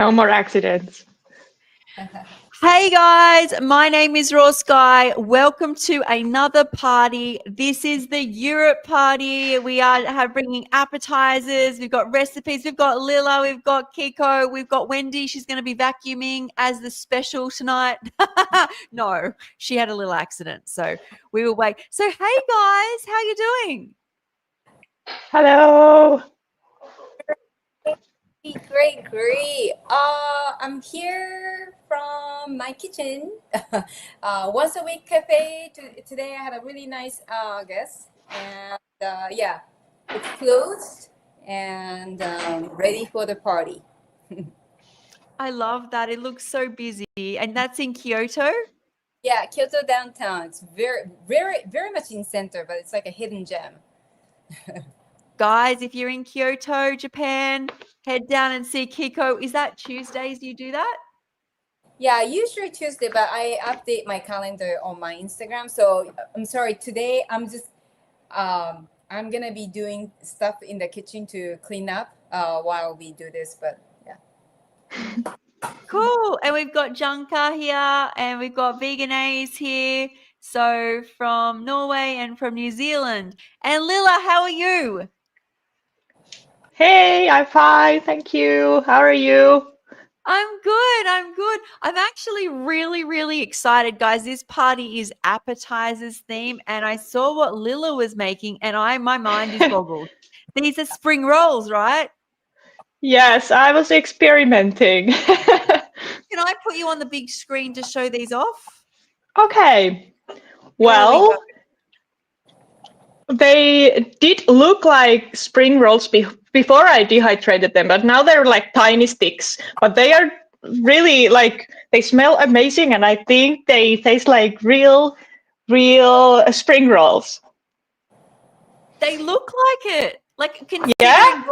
No more accidents. Hey guys, my name is Raw Sky. Welcome to another party. This is the Europe party. We are bringing appetizers. We've got recipes. We've got Lila. We've got Kiko. We've got Wendy. She's going to be vacuuming as the special tonight. No, she had a little accident, so we will wait. So hey guys, how you doing? Hello. Great. I'm here from my kitchen. Once a week cafe. Today I had a really nice guest, and yeah, it's closed and ready for the party. I love that. It looks so busy, and that's in Kyoto. Yeah, Kyoto downtown. It's very much in center, but it's like a hidden gem. Guys, if you're in Kyoto, Japan, head down and see Kiko. Is that Tuesdays you do that? Yeah, usually Tuesday, but I update my calendar on my Instagram. So I'm sorry, today I'm gonna be doing stuff in the kitchen to clean up while we do this, but yeah. Cool. And we've got Junka here and we've got Veganese here. So from Norway and from New Zealand. And Lila, how are you? Hey, I'm fine. Thank you. How are you? I'm good. I'm actually really excited, guys. This party is appetizers theme, and I saw what Lila was making, and my mind is boggled. These are spring rolls, right? Yes, I was experimenting. Can I put you on the big screen to show these off? Okay. There we Well, go. they did look like spring rolls before I dehydrated them, but now they're like tiny sticks. But they are really they smell amazing, and I think they taste like real spring rolls. They look like it. Like considering Yeah?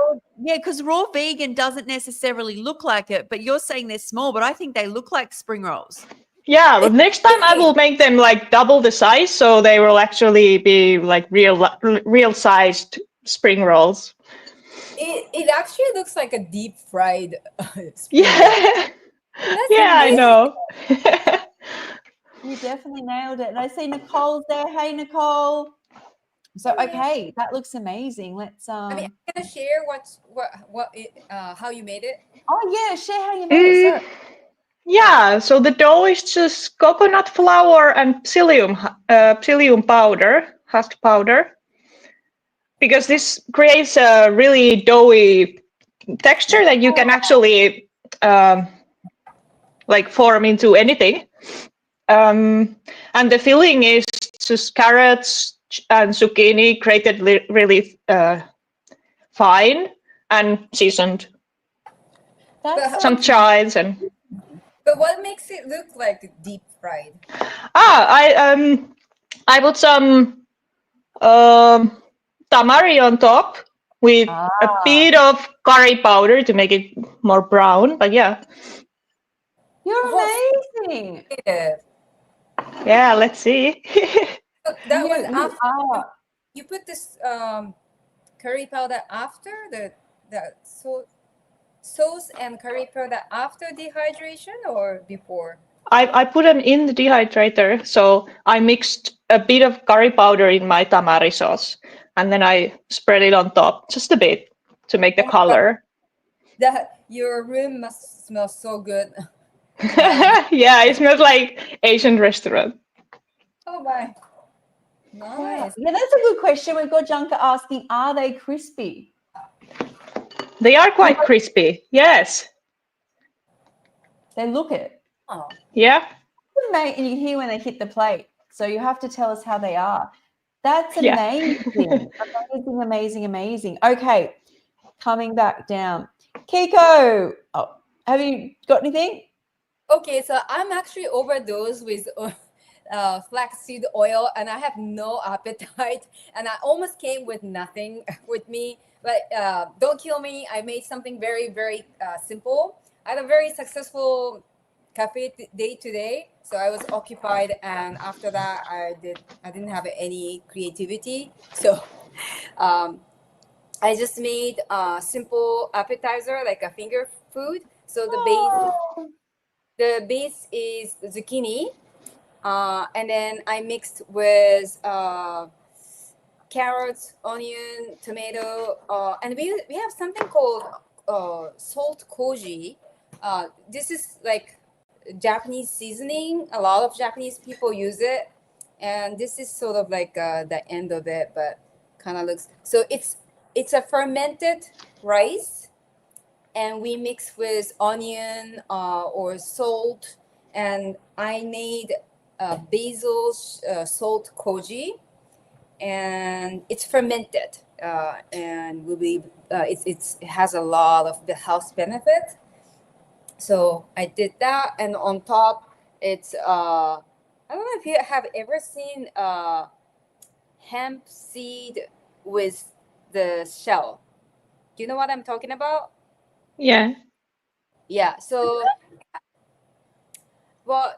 because raw vegan doesn't necessarily look like it, but you're saying they're small, but I think they look like spring rolls. Yeah, but next time I will make them like double the size, so they will actually be like real sized spring rolls. It actually looks like a deep fried spring roll. Yeah, That's yeah, I amazing. know. You definitely nailed it. And I see Nicole's there. Hey, Nicole. So okay, that looks amazing. Let's I mean, I'm gonna share how you made it. Oh yeah, share how you made it. Sorry. Yeah, so the dough is just coconut flour and psyllium powder, husk powder, because this creates a really doughy texture that you can actually like form into anything. And the filling is just carrots and zucchini grated really fine and seasoned. That's Some chives and. But what makes it look like deep fried? I put some tamari on top with a bit of curry powder to make it more brown. But yeah. You're amazing. Yeah, let's see. So that was after you put this curry powder after the sauce and curry powder after dehydration or before? I put them in the dehydrator, so I mixed a bit of curry powder in my tamari sauce, and then I spread it on top, just a bit, to make the color. Your room must smell so good. Yeah, it smells like Asian restaurant. Oh my. Nice. Yeah, that's a good question. We've got Junka asking, are they crispy? They are quite crispy, yes. They look it. Oh. Yeah. And you hear when they hit the plate. So you have to tell us how they are. That's amazing. Amazing. Okay, coming back down. Kiko, have you got anything? Okay, so I'm actually overdosed with flaxseed oil, and I have no appetite, and I almost came with nothing with me. But don't kill me. I made something very simple. I had a very successful cafe day today, so I was occupied, and after that I didn't have any creativity, so I just made a simple appetizer, like a finger food. So the base is zucchini, and then I mixed with carrots, onion, tomato, and we have something called salt koji. This is like Japanese seasoning. A lot of Japanese people use it, and this is sort of like the end of it, but kind of looks. So it's a fermented rice, and we mix with onion or salt, and I made basil salt koji, and it's fermented, and we believe it has a lot of the health benefit. So I did that, and on top, it's I don't know if you have ever seen hemp seed with the shell. Do you know what I'm talking about? Yeah. Yeah. So, well,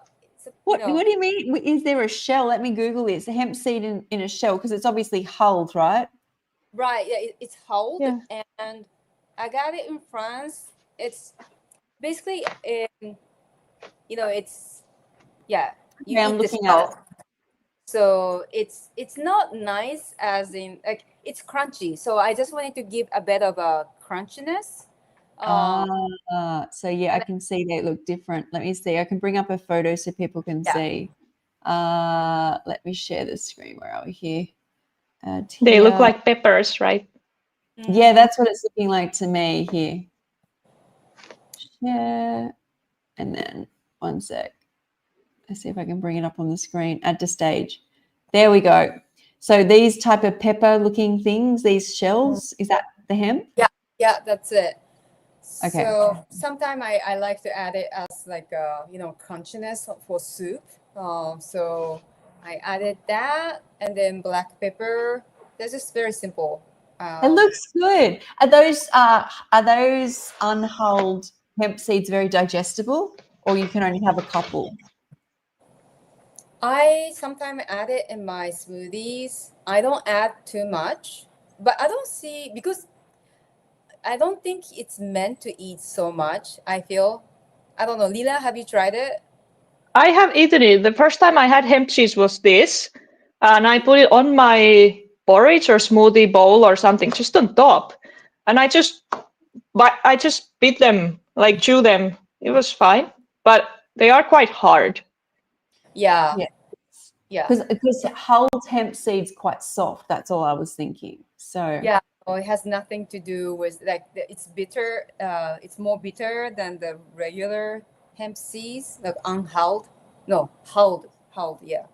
What do you mean? Is there a shell? Let me Google this. A hemp seed in a shell, because it's obviously hulled, right? Right. Yeah, it's hulled, Yeah. and I got it in France. It's basically, it's you Yeah, I'm eat the looking at shell. it. So it's not nice, as in like it's crunchy. So I just wanted to give a bit of a crunchiness. So yeah, I can see they look different. Let me see. I can bring up a photo so people can see. Let me share the screen. Where are we here? They look Here. like peppers, right? Yeah, that's what it's looking like to me here. Share, and then one sec. Let's see if I can bring it up on the screen. Add to stage. There we go. So these type of pepper looking things, these shells, is that the hemp? Yeah, that's it. Okay. So sometimes I like to add it as like crunchiness for soup. So I added that, and then black pepper. That's just very simple. It looks good. Are those unhulled hemp seeds very digestible, or you can only have a couple? I sometimes add it in my smoothies. I don't add too much, but I don't see, because I don't think it's meant to eat so much. I feel. I don't know. Lila, have you tried it? I have eaten it. The first time I had hemp cheese was this, and I put it on my porridge or smoothie bowl or something, just on top. And I just bit them, like chew them. It was fine, but they are quite hard. Yeah. Yeah. Yeah. Because hulled hemp seeds quite soft. That's all I was thinking. So Yeah. Oh, it has nothing to do with like it's bitter. It's more bitter than the regular hemp seeds, like unhulled. No, hulled. Yeah.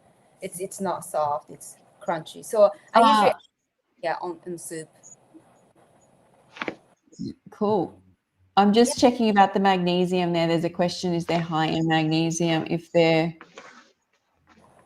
It's not soft. It's crunchy. So I usually on soup. cool. I'm just checking about the magnesium there. There's a question, is there high in magnesium if they're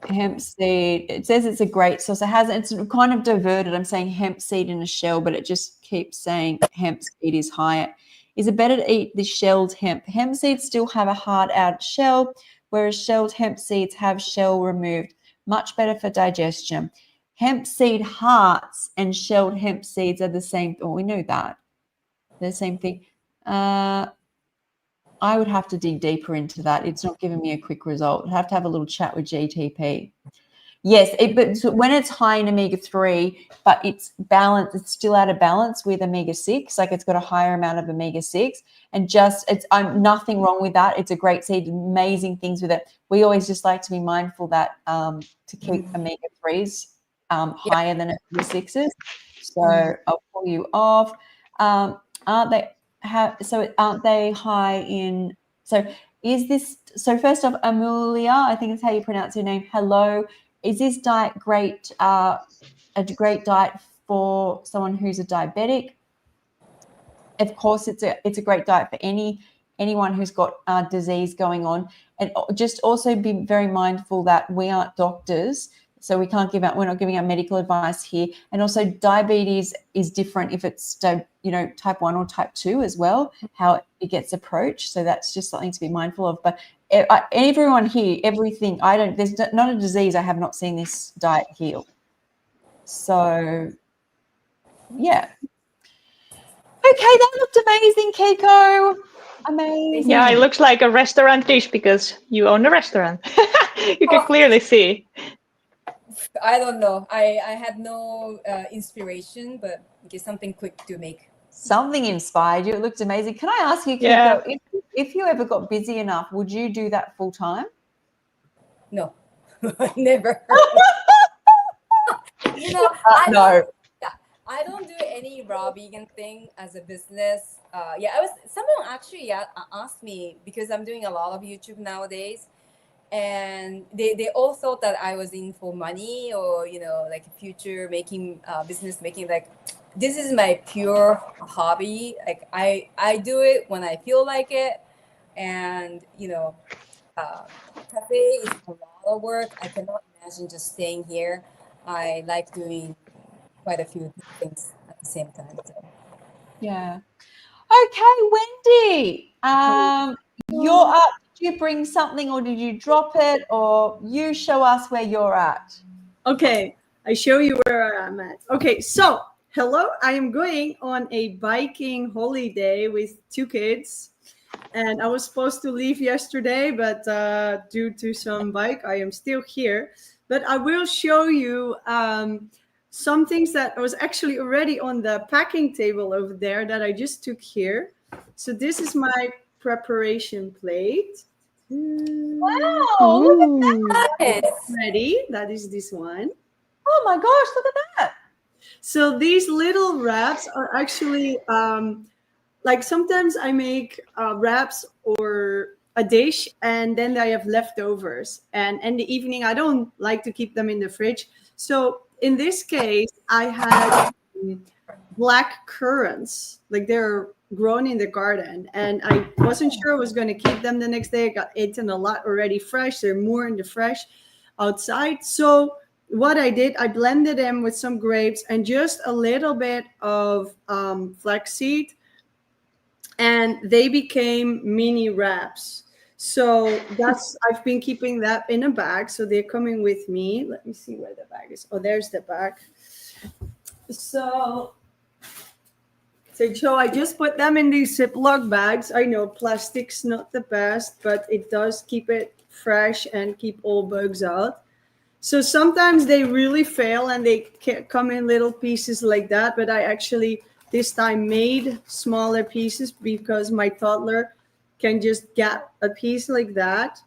hemp seed? It says it's a great source. It's kind of diverted. I'm saying hemp seed in a shell, but it just keeps saying hemp seed is higher. Is it better to eat the shelled hemp? Hemp seeds still have a hard out shell, whereas shelled hemp seeds have shell removed. Much better for digestion. Hemp seed hearts and shelled hemp seeds are the same. Oh, we know that. They're the same thing. I would have to dig deeper into that. It's not giving me a quick result. I'd have to have a little chat with GTP. Yes, but when it's high in omega-3, but it's balanced, it's still out of balance with omega-6, like it's got a higher amount of omega-6, and I'm nothing wrong with that. It's a great seed, amazing things with it. We always just like to be mindful that to keep omega-3s higher than omega-6s. So I'll pull you off. Aren't they high in? So first off, Amelia, I think is how you pronounce your name. Hello. Is this diet great? A great diet for someone who's a diabetic? Of course, it's a great diet for anyone who's got disease going on. And just also be very mindful that we aren't doctors, so we're not giving out medical advice here. And also, diabetes is different if it's type 1 or type 2 as well, how it gets approached. So that's just something to be mindful of. But everyone here, there's not a disease I have not seen this diet heal. So yeah. Okay, that looked amazing, Keiko. Amazing. Yeah, it looks like a restaurant dish because you own a restaurant. You can clearly see. I don't know. I had no inspiration, but okay, something quick to make. Something inspired you. It looked amazing. Can I ask you, Keiko, Yeah. if you ever got busy enough, would you do that full time? No, never. You know, No. I don't do any raw vegan thing as a business. Someone actually asked me because I'm doing a lot of YouTube nowadays, and they all thought that I was in for money or like future making business making. Like, this is my pure hobby. Like, I do it when I feel like it, and cafe is a lot of work. I cannot imagine just staying here. I like doing quite a few things at the same time. So. Yeah. Okay, Wendy. You're up. Did you bring something or did you drop it, or you show us where you're at? Okay, I show you where I'm at. Okay, so hello, I am going on a biking holiday with 2 kids. And I was supposed to leave yesterday, but due to some bike, I am still here. But I will show you some things that was actually already on the packing table over there that I just took here. So this is my preparation plate. Wow, look at that. Nice. Ready? That is this one. Oh my gosh, look at that. So these little wraps are actually like sometimes I make wraps or a dish and then I have leftovers. And in the evening, I don't like to keep them in the fridge. So in this case, I had black currants, like they're grown in the garden. And I wasn't sure I was going to keep them the next day. I got eaten a lot already fresh. They're more in the fresh outside. So what I did, I blended them with some grapes and just a little bit of flaxseed, and they became mini wraps. So I've been keeping that in a bag. So they're coming with me. Let me see where the bag is. Oh, there's the bag. So I just put them in these Ziploc bags. I know plastic's not the best, but it does keep it fresh and keep all bugs out. So sometimes they really fail and they come in little pieces like that. But I actually this time made smaller pieces because my toddler can just get a piece like that.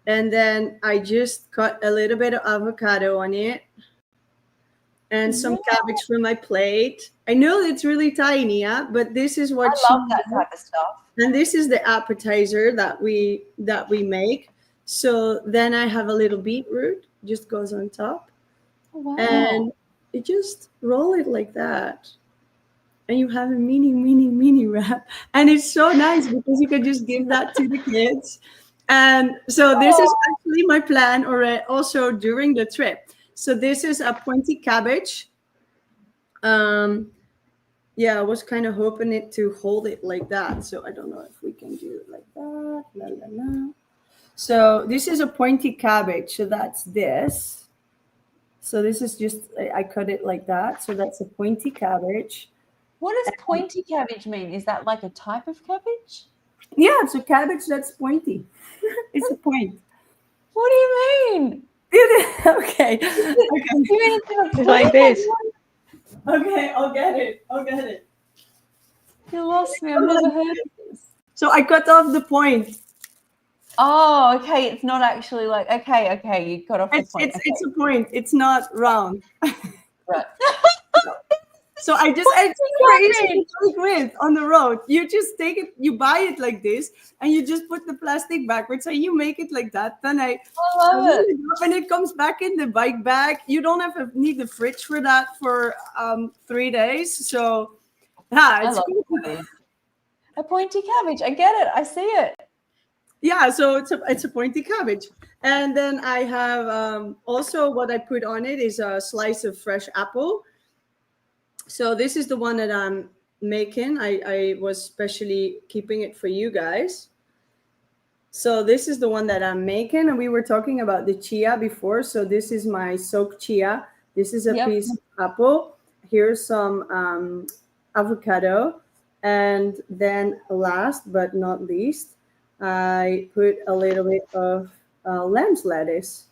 And then I just cut a little bit of avocado on it and some cabbage for my plate. I know it's really tiny, yeah, but this is what I love that type of stuff. And this is the appetizer that we make. So then I have a little beetroot, just goes on top. Oh, wow. And you just roll it like that. And you have a mini wrap. And it's so nice because you can just give that to the kids. And so this is actually my plan also during the trip. So this is a pointy cabbage. I was kind of hoping it to hold it like that. So I don't know if we can do it like that. La, la, la. So this is a pointy cabbage. So that's this. So this is just, I cut it like that. So that's a pointy cabbage. What does pointy cabbage mean? Is that like a type of cabbage? Yeah, it's a cabbage that's pointy. It's a point. What do you mean? Okay. You mean it's like this. Okay, I'll get it. You lost me. I've never heard of this. So I cut off the point. Oh, okay. It's not actually like, okay. You cut off the point. It's a point. It's not round. Right. So I just with on the road. You just take it, you buy it like this, and you just put the plastic backwards. So you make it like that. Then I love it. And it comes back in the bike bag. You don't need the fridge for that for 3 days. So it's cool. A pointy cabbage. I get it. I see it. Yeah, so it's a pointy cabbage. And then I have also what I put on it is a slice of fresh apple. So this is the one that I'm making. I was specially keeping it for you guys. So this is the one that I'm making. And we were talking about the chia before. So this is my soaked chia. This is a piece of apple. Here's some avocado. And then last but not least, I put a little bit of lamb's lettuce.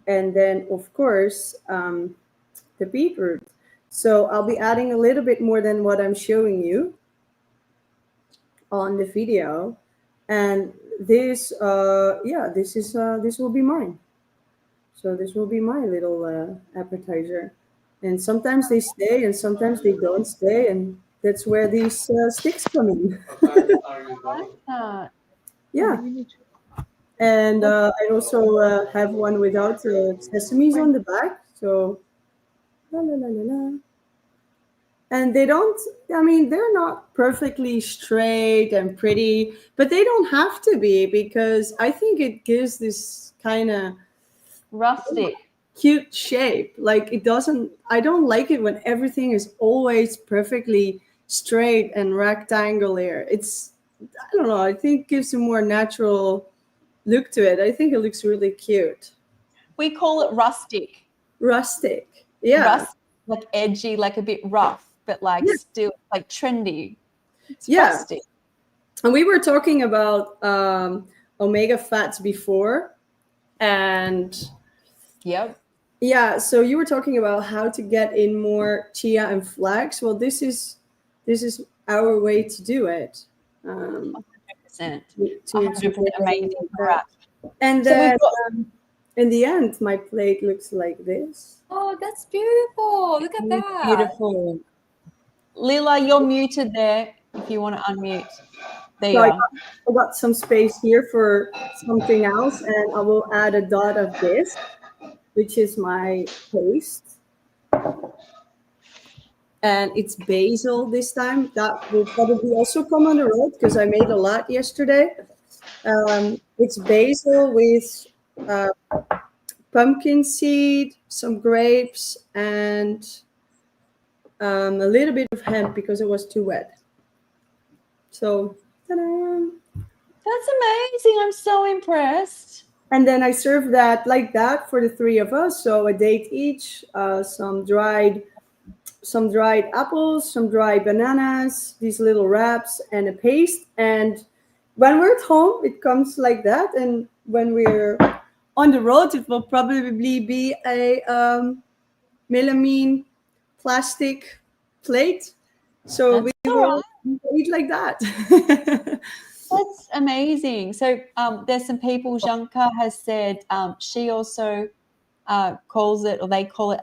And then, of course, the beetroot. So I'll be adding a little bit more than what I'm showing you on the video. And this, this will be mine. So this will be my little appetizer. And sometimes they stay and sometimes they don't stay. And that's where these sticks come in. Yeah. And I also have one without sesames on the back. So, la la la la la. And they don't, I mean, they're not perfectly straight and pretty, but they don't have to be, because I think it gives this kind of Rustic. cute shape. Like it doesn't, I don't like it when everything is always perfectly straight and rectangular. It's, I don't know, I think it gives a more natural look to it. I think it looks really cute. We call it rustic. Rustic. Yeah. Rust, like edgy, like a bit rough, but like still like trendy. It's rustic. And we were talking about omega fats before. And so you were talking about how to get in more chia and flax. Well, this is our way to do it. 100%. To 100% amazing. Right. And then in the end, my plate looks like this. Oh, that's beautiful. Look at that. Beautiful. Lila, you're muted there if you want to unmute. There you are. I got some space here for something else, and I will add a dot of this, which is my paste. And it's basil this time. That will probably also come on the road because I made a lot yesterday. It's basil with pumpkin seed, some grapes, and a little bit of hemp because it was too wet. So, ta-da! That's amazing. I'm so impressed. And then I serve that like that for the three of us. So a date each, some dried apples, some dried bananas, these little wraps, and a paste. And when we're at home, it comes like that. And when we're on the road, it will probably be a melamine plastic plate. So we will eat like that. That's amazing. So there's some people, Janka has said she also calls it, or they call it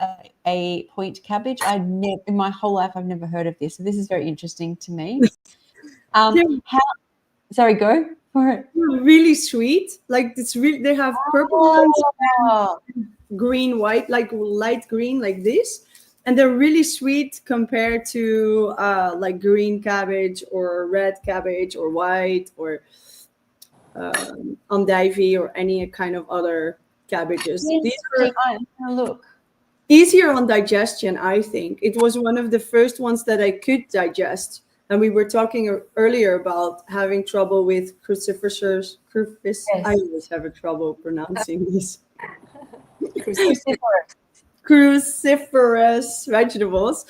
a point cabbage. In my whole life, I've never heard of this. So this is very interesting to me. Sorry, go for it. Really sweet. Like it's really, they have purple ones, green, white, like light green, like this. And they're really sweet compared to like green cabbage or red cabbage or white or andivy or any kind of other cabbages. These are look easier on digestion, I think. It was one of the first ones that I could digest. And we were talking earlier about having trouble with cruciferous. Yes. I always have a trouble pronouncing this. Cruciferous vegetables.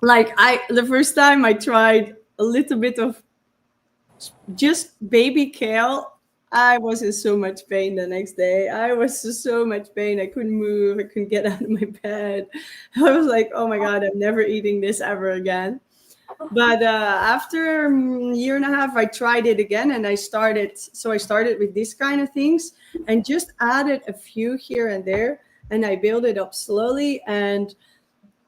Like the first time I tried a little bit of just baby kale, I was in so much pain the next day. I was in so much pain. I couldn't move. I couldn't get out of my bed. I was like, oh my God, I'm never eating this ever again. But after a year and a half, I tried it again, and I started with these kind of things and just added a few here and there, and I built it up slowly. And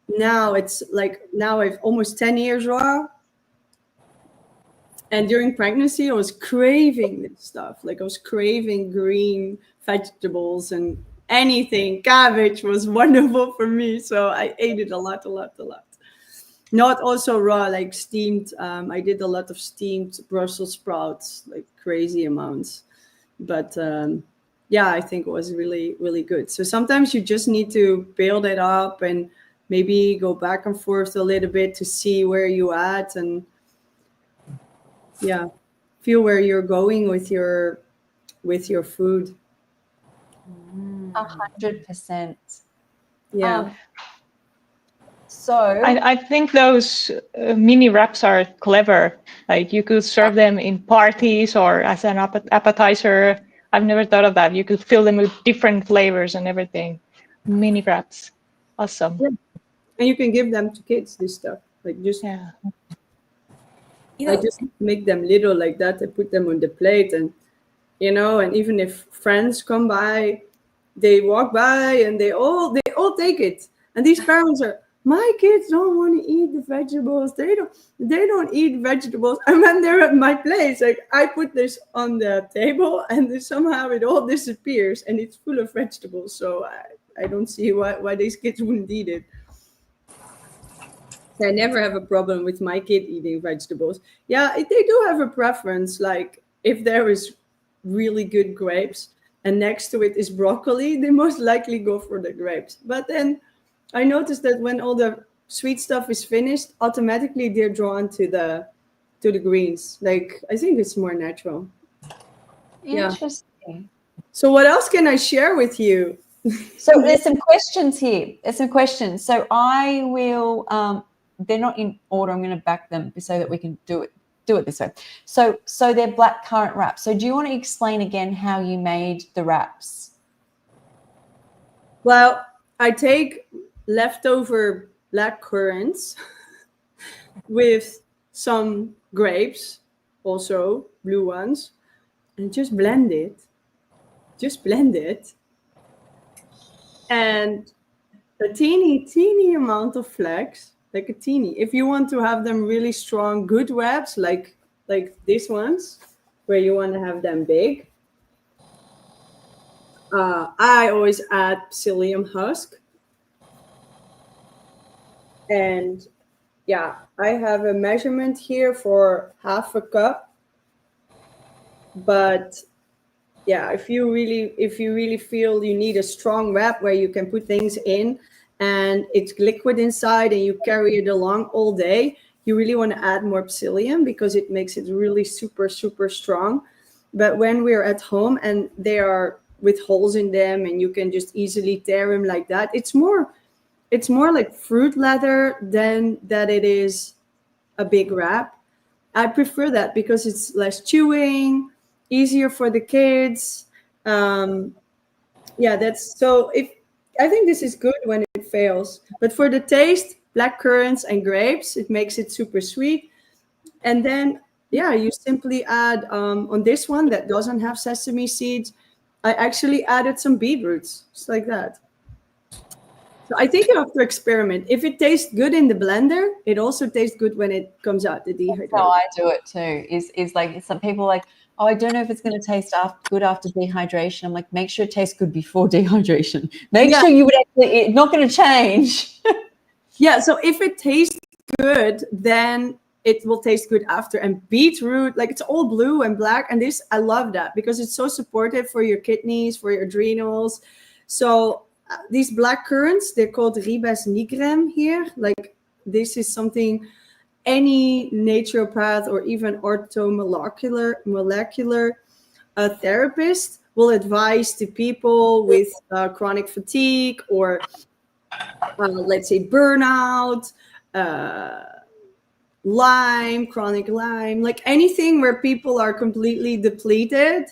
now I've almost 10 years raw. And during pregnancy, I was craving this stuff. Like I was craving green vegetables and anything. Cabbage was wonderful for me. So I ate it a lot. Not also raw, like steamed. I did a lot of steamed Brussels sprouts, like crazy amounts. But I think it was really, really good. So sometimes you just need to build it up and maybe go back and forth a little bit to see where you're at and feel where you're going with your food. 100%. Yeah. So I think those mini wraps are clever. Like you could serve them in parties or as an appetizer. I've never thought of that. You could fill them with different flavors and everything. Mini wraps. Awesome. Yeah. And you can give them to kids, this stuff. Like just, Yeah. You I know, just make them little like that. I put them on the plate and, and even if friends come by, they walk by and they all take it. And these parents are, my kids don't want to eat the vegetables. They don't eat vegetables. And when they're at my place, like I put this on the table and then somehow it all disappears and it's full of vegetables. So I don't see why these kids wouldn't eat it. I never have a problem with my kid eating vegetables. Yeah, they do have a preference. Like if there is really good grapes and next to it is broccoli, they most likely go for the grapes. But then I noticed that when all the sweet stuff is finished, automatically they're drawn to the greens. Like I think it's more natural. interesting. Yeah. So what else can I share with you? So there's some questions here. There's some questions. So I will they're not in order. I'm going to back them so that we can do it this way. So they're black currant wraps. So do you want to explain again how you made the wraps? Well, I take leftover black currants with some grapes, also blue ones, and just blend it. And a teeny amount of flax, like a teeny. If you want to have them really strong, good wraps, like these ones, where you want to have them big, I always add psyllium husk. And yeah, I have a measurement here for half a cup. But yeah, if you really feel you need a strong wrap where you can put things in and it's liquid inside and you carry it along all day, you really want to add more psyllium because it makes it really super strong. But when we're at home and they are with holes in them and you can just easily tear them like that, it's more like fruit leather than that it is a big wrap. I prefer that because it's less chewing, easier for the kids. That's so. If I think this is good when it fails, but for the taste, black currants and grapes, it makes it super sweet. And then you simply add on this one that doesn't have sesame seeds. I actually added some beetroots, just like that. So I think you have to experiment. If it tastes good in the blender, it also tastes good when it comes out the dehydrated. That's how I do it too. Is like some people are like, oh, I don't know if it's going to taste good after dehydration. I'm like, make sure it tastes good before dehydration. Make sure it's not going to change. Yeah. So if it tastes good, then it will taste good after. And beetroot, like it's all blue and black. And this, I love that because it's so supportive for your kidneys, for your adrenals. So these black currants, they're called ribes nigrem here. Like this is something any naturopath or even orthomolecular therapist will advise to people with chronic fatigue or let's say burnout, chronic Lyme, like anything where people are completely depleted.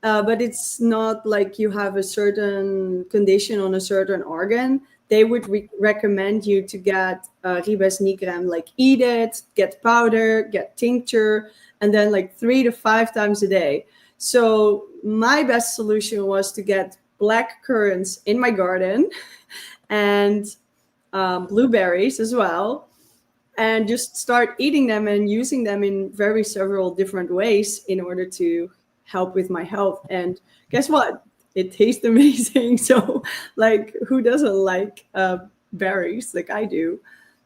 But it's not like you have a certain condition on a certain organ. They would recommend you to get ribes nigrem, like eat it, get powder, get tincture, and then like 3 to 5 times a day. So my best solution was to get black currants in my garden and blueberries as well, and just start eating them and using them in several different ways in order to help with my health. And guess what? It tastes amazing. So like who doesn't like berries like I do?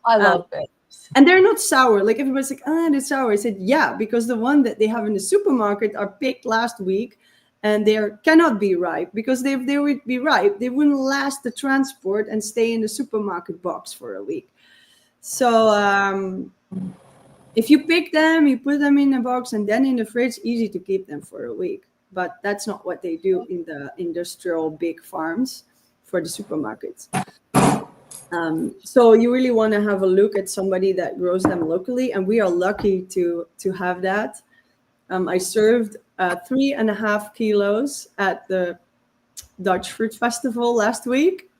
I love berries. And they're not sour. Like everybody's like, it's sour. I said, yeah, because the one that they have in the supermarket are picked last week and they cannot be ripe, because if they would be ripe, they wouldn't last the transport and stay in the supermarket box for a week. So if you pick them, you put them in a box and then in the fridge, easy to keep them for a week. But that's not what they do in the industrial big farms for the supermarkets. So you really want to have a look at somebody that grows them locally, and we are lucky to have that. I served 3.5 kilos at the Dutch Fruit Festival last week.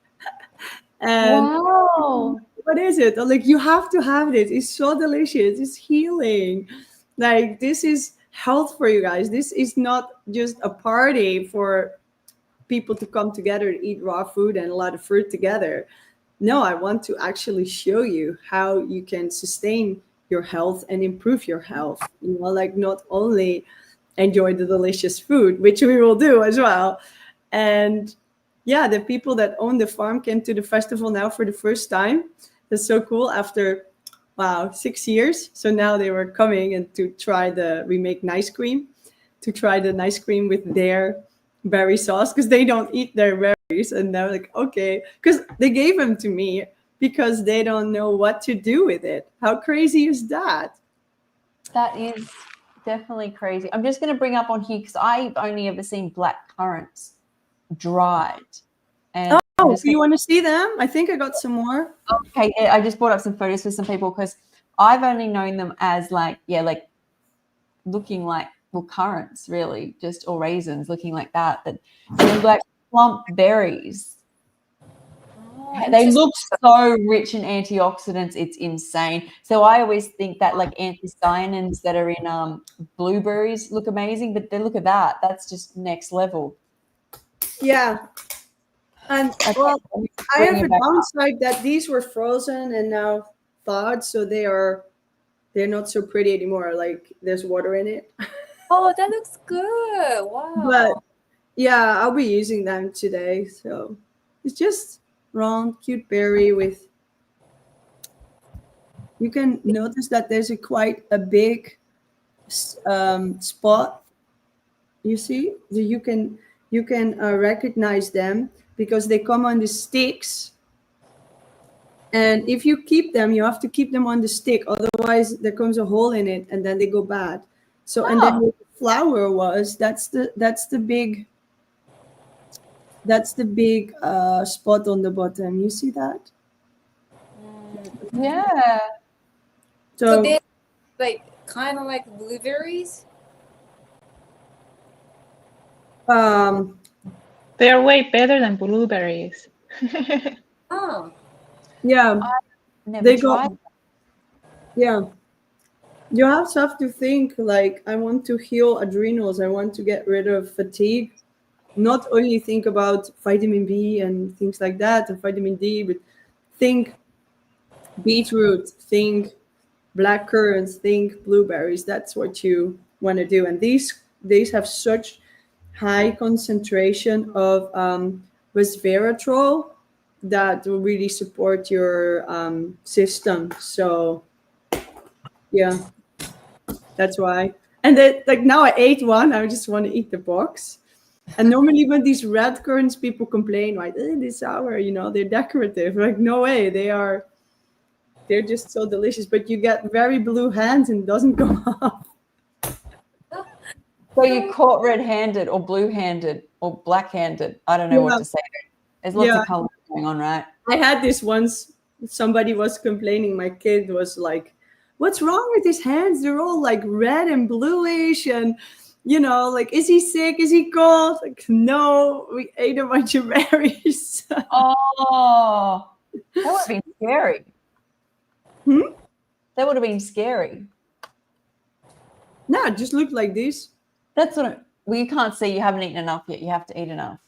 And Wow. what is it? Like, you have to have this. It's so delicious. It's healing. Like, this is health for you guys. This is not just a party for people to come together to eat raw food and a lot of fruit together. No, I want to actually show you how you can sustain your health and improve your health. Like, not only enjoy the delicious food, which we will do as well. And yeah, the people that own the farm came to the festival now for the first time. That's so cool. After 6 years. So now they were coming and to try we make nice cream, to try the nice cream with their berry sauce, because they don't eat their berries. And they're like, okay, because they gave them to me because they don't know what to do with it. How crazy is that? That is definitely crazy. I'm just going to bring up on here because I've only ever seen black currants dried. And do you want to see them? I think I got some more. Okay, yeah, I just brought up some photos for some people because I've only known them as like looking like currants, really, just or raisins, looking like that. But they're like plump berries. They look so rich in antioxidants. It's insane. So I always think that like anthocyanins that are in blueberries look amazing, but then look at that. That's just next level. Yeah. And well, I have a downside that these were frozen and now thawed, so they're not so pretty anymore. Like, there's water in it. Oh, that looks good. Wow. But yeah, I'll be using them today. So it's just round, cute berry with. You can notice that there's quite a big spot. You see, so you can recognize them because they come on the sticks. And if you keep them, you have to keep them on the stick. Otherwise, there comes a hole in it, and then they go bad. So, and then where the flower was, that's the big spot on the bottom. You see that? Yeah. So they like kind of like blueberries. They are way better than blueberries. Oh. Yeah. Never tried. Yeah. You have to think like, I want to heal adrenals. I want to get rid of fatigue. Not only think about vitamin B and things like that and vitamin D, but think beetroot, think black currants, think blueberries. That's what you want to do. And these have such high concentration of resveratrol that will really support your system. So yeah, that's why. And then, like, now I ate one, I just want to eat the box. And normally when these red currants, people complain like, they're sour, they're decorative. Like, no way, they're just so delicious. But you get very blue hands and it doesn't go off. So you caught red-handed or blue-handed or black-handed. I don't know what to say. There's lots of color going on, right? I had this once. Somebody was complaining. My kid was like, what's wrong with his hands? They're all like red and bluish. And, like, is he sick? Is he cold? Like, no, we ate a bunch of berries. Oh, that would have been scary. That would have been scary. No, it just looked like this. That's what you can't see. You haven't eaten enough yet. You have to eat enough.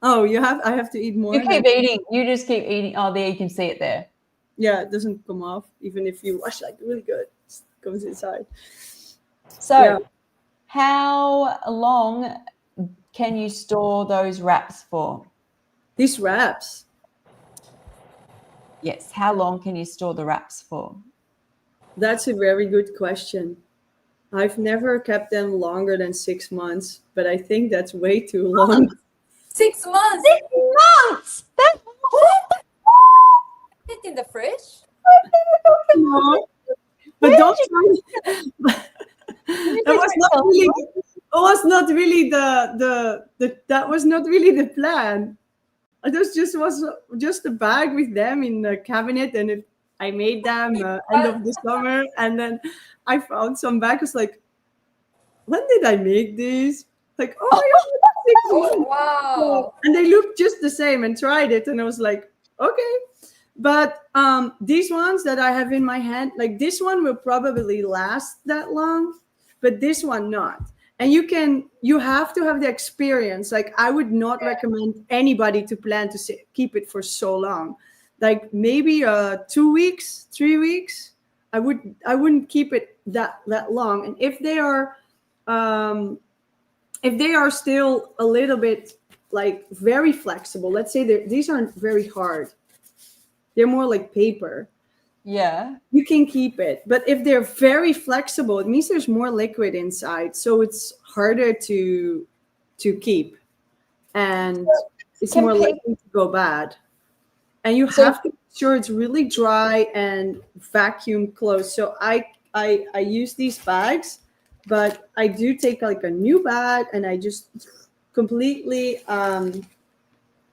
Oh, I have to eat more. You keep eating. You just keep eating. Oh, there, you can see it there. Yeah, it doesn't come off. Even if you wash like really good, it comes inside. So how long can you store those wraps for? These wraps? Yes. How long can you store the wraps for? That's a very good question. I've never kept them longer than 6 months, but I think that's way too long. 6 months. 6 months. That's It in the fridge. No, but don't try. That was not really. It was not really that was not really the plan. This just was just a bag with them in the cabinet, and I made them end of the summer, and then I found some bag. I was like, when did I make these? Like, oh my god, that's 6 months. Wow. And they looked just the same, and tried it, and I was like, okay. But these ones that I have in my hand, like this one will probably last that long, but this one not. And you have to have the experience. Like I would not recommend anybody to plan to keep it for so long. Like maybe 2 weeks, 3 weeks. I wouldn't keep it that long. And if they are still a little bit like very flexible, let's say these aren't very hard. They're more like paper. Yeah. You can keep it. But if they're very flexible, it means there's more liquid inside. So it's harder to keep. And it's more likely to go bad. And you have to make sure it's really dry and vacuum closed. So I use these bags, but I do take like a new bag and I just completely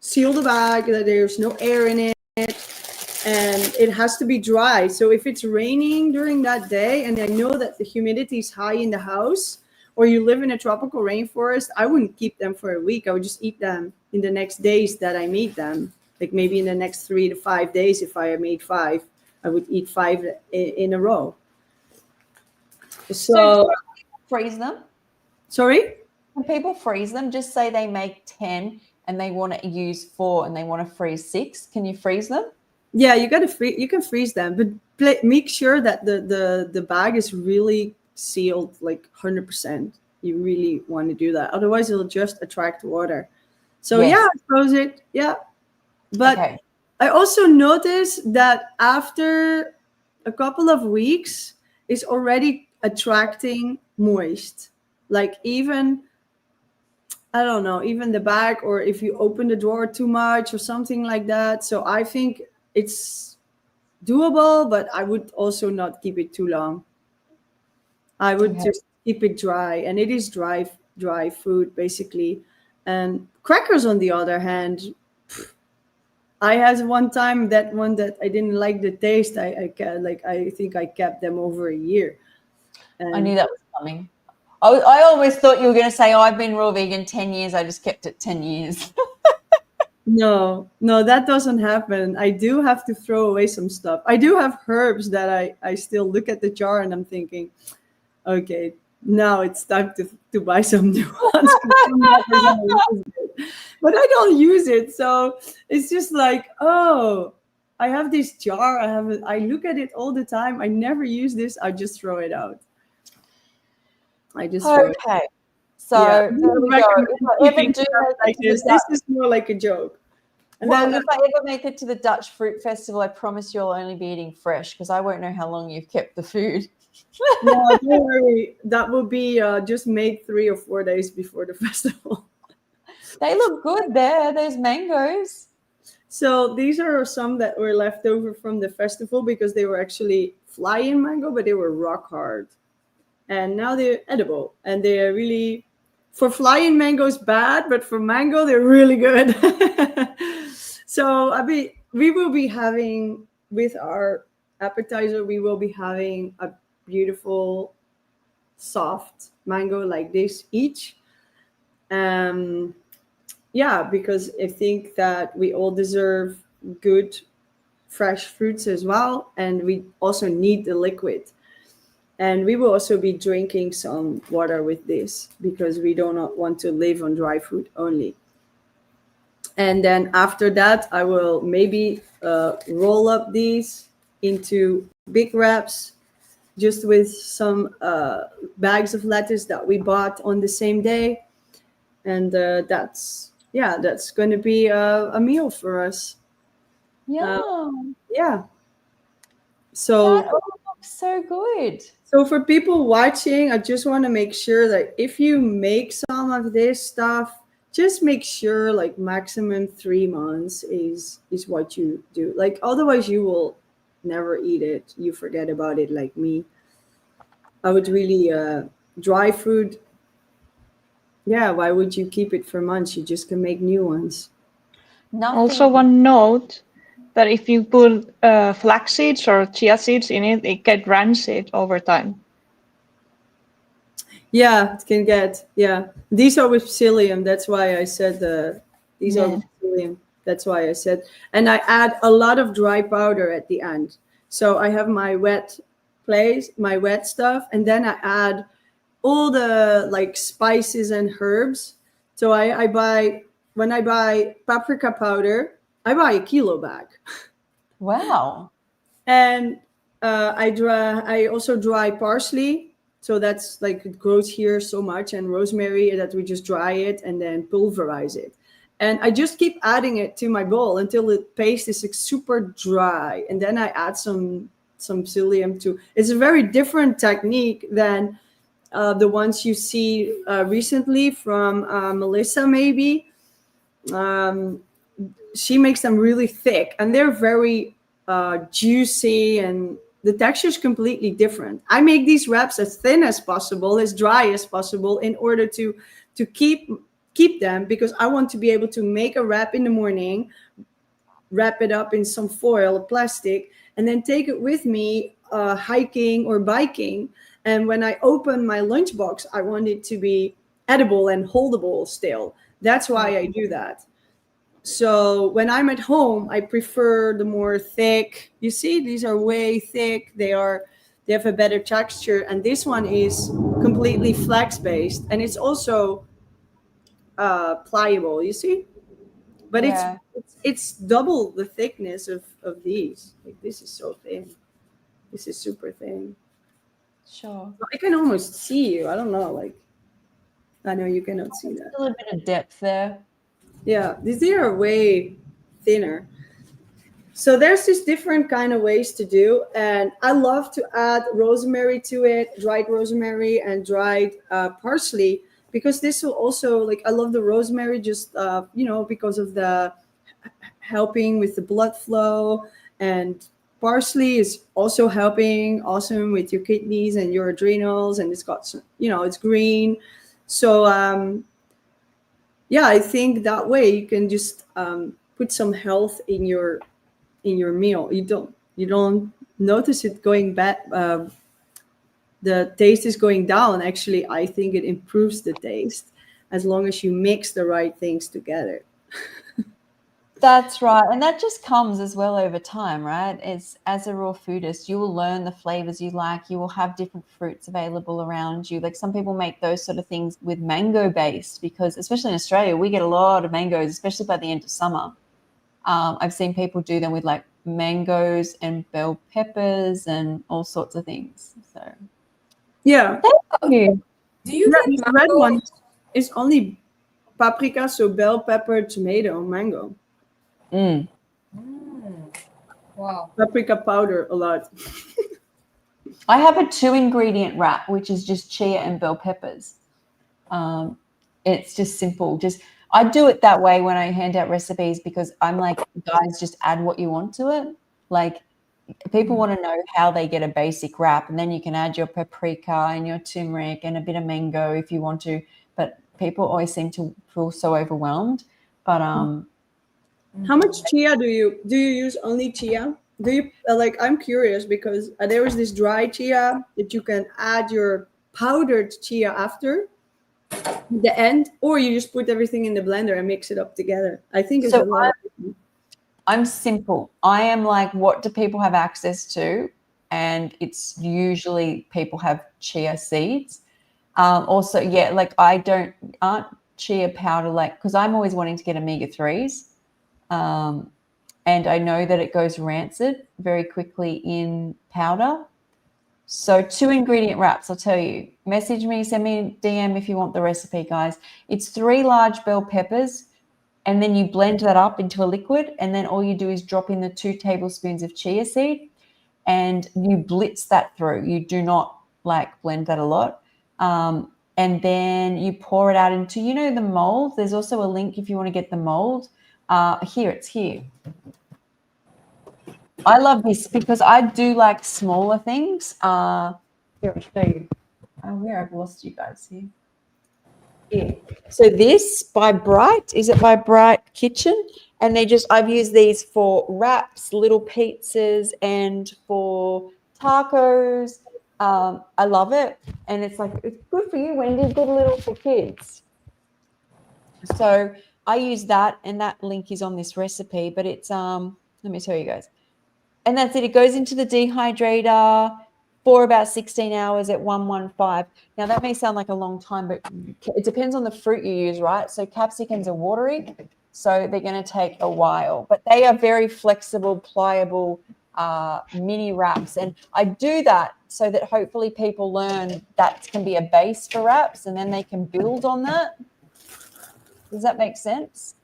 seal the bag that there's no air in it. And it has to be dry. So if it's raining during that day, and I know that the humidity is high in the house, or you live in a tropical rainforest, I wouldn't keep them for a week. I would just eat them in the next days that I made them. Like maybe in the next 3 to 5 days, if I made 5, I would eat 5 in a row. So freeze them? Sorry? When people freeze them, just say they make 10 and they want to use 4 and they want to freeze 6. Can you freeze them? Yeah, you can freeze them, but make sure that the bag is really sealed, like 100%. You really want to do that. Otherwise, it'll just attract water. So yeah, froze it. Yeah. But okay. I also noticed that after a couple of weeks, it's already attracting moist. Like even, I don't know, even the bag, or if you open the drawer too much or something like that. So I think it's doable, but I would also not keep it too long. I would just keep it dry, and it is dry food basically. And crackers, on the other hand, I had one time that I didn't like the taste. I think I kept them over a year. And I knew that was coming. I always thought you were going to say, I've been raw vegan 10 years. I just kept it 10 years. No, that doesn't happen. I do have to throw away some stuff. I do have herbs that I still look at the jar and I'm thinking, okay, now it's time to buy some new ones. But I don't use it. So it's just like, oh, I have this jar. I look at it all the time. I never use this. I just throw it out. Okay. So there we go. This is more like a joke. And then if I ever make it to the Dutch Fruit Festival, I promise you I'll only be eating fresh because I won't know how long you've kept the food. No, don't worry. That will be just made 3 or 4 days before the festival. They look good there. There's mangoes. So these are some that were left over from the festival because they were actually fly-in mango, but they were rock hard. And now they're edible. And they're really, for fly-in mangoes bad, but for mango, they're really good. So we will be having, with our appetizer, we will be having a beautiful, soft mango like this each. Yeah, because I think that we all deserve good, fresh fruits as well. And we also need the liquid. And we will also be drinking some water with this because we do not want to live on dry fruit only. And then after that, I will maybe roll up these into big wraps just with some bags of lettuce that we bought on the same day. And that's going to be a meal for us. Yeah. So that looks so good. So for people watching, I just want to make sure that if you make some of this stuff, just make sure like maximum 3 months is what you do. Like otherwise you will never eat it. You forget about it like me. I would really dry food. Yeah, why would you keep it for months? You just can make new ones. Nothing. Also, one note that if you put flax seeds or chia seeds in it, it gets rancid over time. Yeah, it can get, yeah. These are with psyllium. That's why I said these are with psyllium. That's why I said. And I add a lot of dry powder at the end. So I have my wet place, my wet stuff, and then I add all the like spices and herbs. So I buy, when I buy paprika powder, I buy a kilo bag. Wow. And I also dry parsley. So that's like, it grows here so much, and rosemary, that we just dry it and then pulverize it. And I just keep adding it to my bowl until the paste is like super dry. And then I add some psyllium too. It's a very different technique than the ones you see recently from Melissa, maybe. She makes them really thick, and they're very juicy, and the texture is completely different. I make these wraps as thin as possible, as dry as possible, in order to keep them, because I want to be able to make a wrap in the morning, wrap it up in some foil or plastic, and then take it with me hiking or biking. And when I open my lunchbox, I want it to be edible and holdable still. That's why I do that. So when I'm at home, I prefer the more thick. You see, these are way thick. They have a better texture. And this one is completely flax based, and it's also pliable, you see? But it's double the thickness of these. Like, this is so thin. This is super thin. Sure. I can almost see you. I don't know. Like, I know you cannot see that. A little bit of depth there. Yeah, these are way thinner. So there's just different kind of ways to do. And I love to add rosemary to it, dried rosemary and dried parsley, because this will also, like, I love the rosemary just, because of the helping with the blood flow, and parsley is also helping awesome with your kidneys and your adrenals, and it's got some, it's green. So I think that way you can just put some health in your meal. You don't notice it going bad. The taste is going down. Actually, I think it improves the taste as long as you mix the right things together. That's right. And that just comes as well over time, right? As a raw foodist, you will learn the flavors you like. You will have different fruits available around you. Like, some people make those sort of things with mango based, because especially in Australia, we get a lot of mangoes, especially by the end of summer. I've seen people do them with like mangoes and bell peppers and all sorts of things. So Yeah. thank you. Do you Yeah, get the red mango? one is only paprika, so bell pepper, tomato, mango. Mm. Wow. Paprika powder a lot. I have a 2-ingredient wrap, which is just chia and bell peppers. It's just simple. I do it that way when I hand out recipes, because I'm like, guys, just add what you want to it. Like, people want to know how they get a basic wrap, and then you can add your paprika and your turmeric and a bit of mango if you want to. But people always seem to feel so overwhelmed. But How much chia do you use? Only chia? Do you I'm curious, because there is this dry chia that you can add your powdered chia after the end, or you just put everything in the blender and mix it up together. I think it's a lot. I'm simple. I am like, what do people have access to? And it's usually people have chia seeds. Also, aren't chia powder, because I'm always wanting to get omega-3s. And I know that it goes rancid very quickly in powder. So 2-ingredient wraps, I'll tell you. Message me, send me a DM if you want the recipe, guys. It's 3 large bell peppers, and then you blend that up into a liquid, and then all you do is drop in the 2 tablespoons of chia seed, and you blitz that through. You do not blend that a lot. And then you pour it out into, the mold. There's also a link if you want to get the mold. It's here. I love this because I do like smaller things. Here, I'll show you. Where I've lost you guys here. Yeah. So this by Bright, is it by Bright Kitchen? And I've used these for wraps, little pizzas, and for tacos. I love it. And it's good for you, Wendy, good little for kids. So I use that, and that link is on this recipe, but it's, let me tell you guys. And that's it. It goes into the dehydrator for about 16 hours at 115. Now, that may sound like a long time, but it depends on the fruit you use, right? So capsicums are watery, so they're going to take a while. But they are very flexible, pliable mini wraps. And I do that so that hopefully people learn that can be a base for wraps, and then they can build on that. Does that make sense?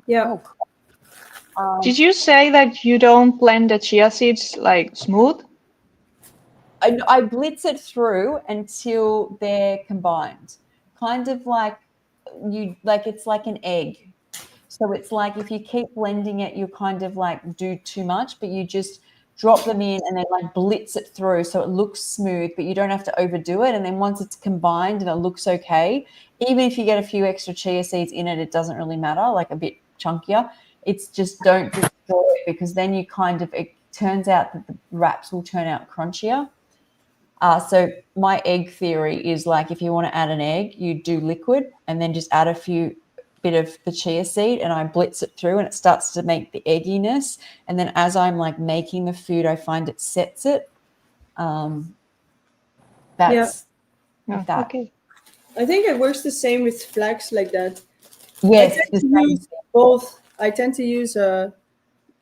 Yeah. Did you say that you don't blend the chia seeds like smooth? I blitz it through until they're combined, kind of it's like an egg. So it's like if you keep blending it, you kind of do too much, but you just drop them in and then blitz it through so it looks smooth, but you don't have to overdo it. And then once it's combined and it looks okay, even if you get a few extra chia seeds in it, it doesn't really matter, like a bit chunkier. It's just don't destroy it, because then it turns out that the wraps will turn out crunchier. So my egg theory is if you want to add an egg, you do liquid and then just add a bit of the chia seed, and I blitz it through, and it starts to make the egginess. And then as I'm making the food, I find it sets it. That's that. Okay. I think it works the same with flax like that. Yes, I tend to use both. I tend to use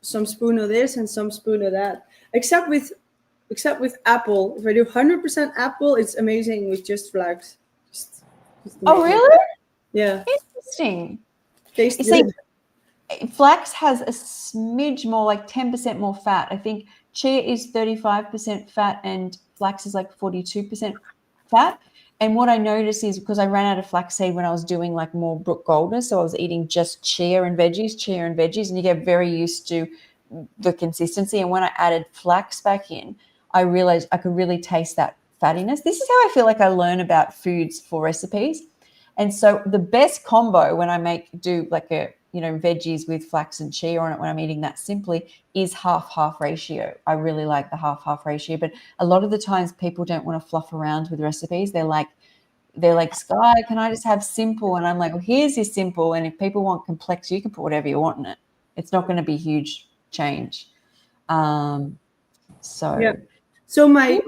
some spoon of this and some spoon of that. Except with apple. If I do 100% apple, it's amazing with just flax. Oh, really? Yeah. Interesting. Tastes See, good. flax has a smidge more, 10% more fat. I think chia is 35% fat and flax is 42% fat. And what I noticed is, because I ran out of flaxseed when I was doing more Brooke Goldness, so I was eating just chia and veggies, and you get very used to the consistency. And when I added flax back in, I realized I could really taste that fattiness. This is how I feel I learn about foods for recipes. And so the best combo when I do veggies with flax and chia on it, when I'm eating that simply, is half ratio. I really like the half ratio, but a lot of the times people don't want to fluff around with recipes. They're like, Sky, can I just have simple? And I'm like, well, here's your simple. And if people want complex, you can put whatever you want in it. It's not going to be huge change. So my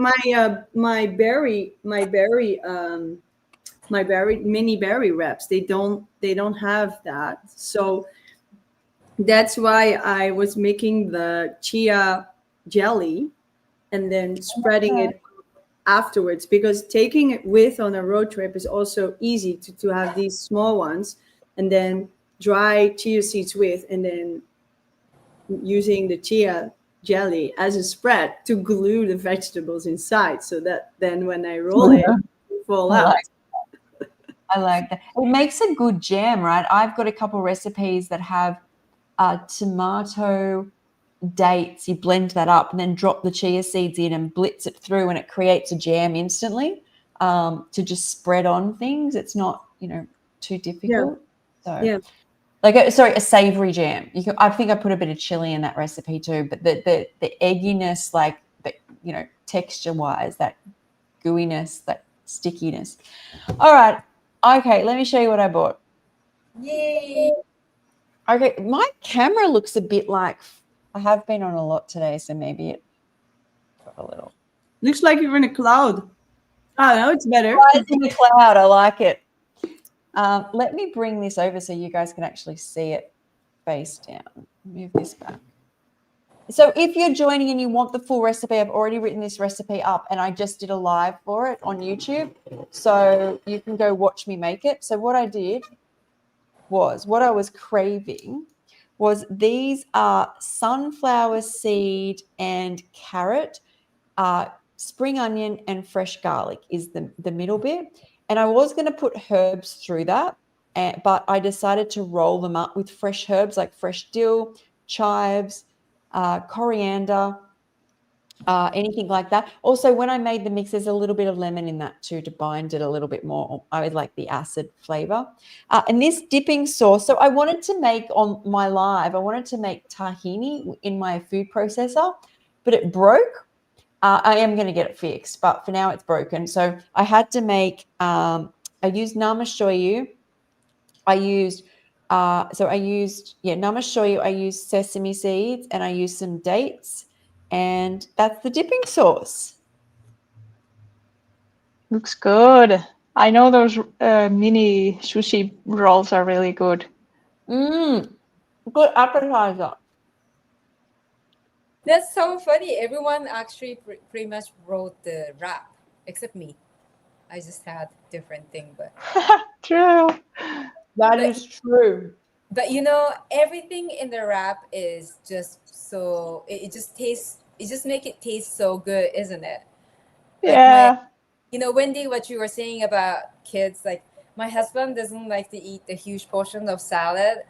mini berry wraps, they don't have that. So that's why I was making the chia jelly and then spreading it afterwards, because taking it with on a road trip is also easy to have these small ones and then dry chia seeds with, and then using the chia jelly as a spread to glue the vegetables inside, so that then when I roll it fall out. I like that. It makes a good jam, right? I've got a couple recipes that have tomato dates. You blend that up and then drop the chia seeds in and blitz it through, and it creates a jam instantly to just spread on things. It's not, too difficult. A savory jam. I think I put a bit of chili in that recipe too, but the egginess, texture-wise, that gooiness, that stickiness. All right. Okay, let me show you what I bought. Yay! Okay, my camera looks a bit I have been on a lot today, so maybe it got a little. Looks like you're in a cloud. Oh, no, it's better. It's in a cloud. I like it. Let me bring this over so you guys can actually see it face down. Move this back. So if you're joining and you want the full recipe, I've already written this recipe up and I just did a live for it on YouTube. So you can go watch me make it. So what I did was, what I was craving was, these are sunflower seed and carrot, spring onion and fresh garlic is the middle bit. And I was going to put herbs through that, but I decided to roll them up with fresh herbs like fresh dill, chives, coriander, anything like that. Also, when I made the mix, there's a little bit of lemon in that too to bind it a little bit more. I would like the acid flavor. And this dipping sauce, so I wanted to make on my live, I wanted to make tahini in my food processor, but it broke. I am going to get it fixed, but for now it's broken. So I had to make, I used nama shoyu. I used nama shoyu, I used sesame seeds, and I used some dates, and that's the dipping sauce. Looks good. I know those mini sushi rolls are really good. Good appetizer. That's so funny. Everyone actually pretty much wrote the wrap, except me. I just had different thing, but True. That is true. but you know, everything in the wrap is just so it just tastes. It just make it taste so good, isn't it? Like Yeah. you know, Wendy, what you were saying about kids, like my husband doesn't like to eat a huge portion of salad,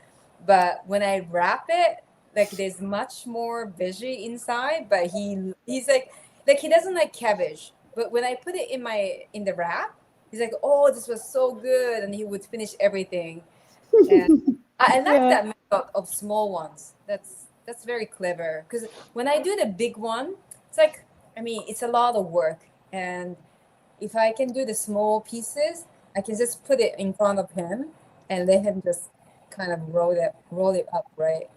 but when I wrap it, like there's much more veggie inside, but he's like he doesn't like cabbage. But when I put it in the wrap, he's like, "Oh, this was so good," and he would finish everything. And I like Yeah. that method of small ones. That's very clever because when I do the big one, it's like it's a lot of work, and if I can do the small pieces, I can just put it in front of him and let him just kind of roll it up, right?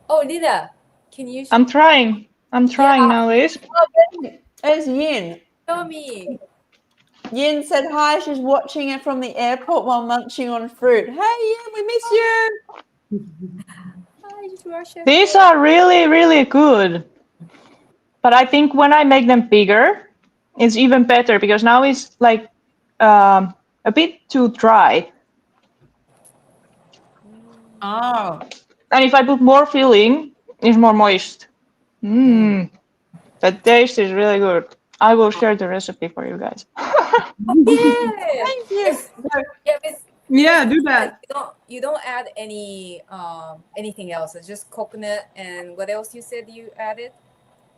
Oh, Lida, can you I'm trying now, Liz. There's Yin. show me? Yin said hi. She's watching it from the airport while munching on fruit. Hey, Yin, we miss you. Hi, Russia. These are really, really good. But I think when I make them bigger, it's even better because now it's like a bit too dry. Oh. And if I put more filling, it's more moist. The taste is really good. I will share the recipe for you guys. Yeah. Thank you. Yeah, do that. You don't add anything else. It's just coconut and what else you said you added?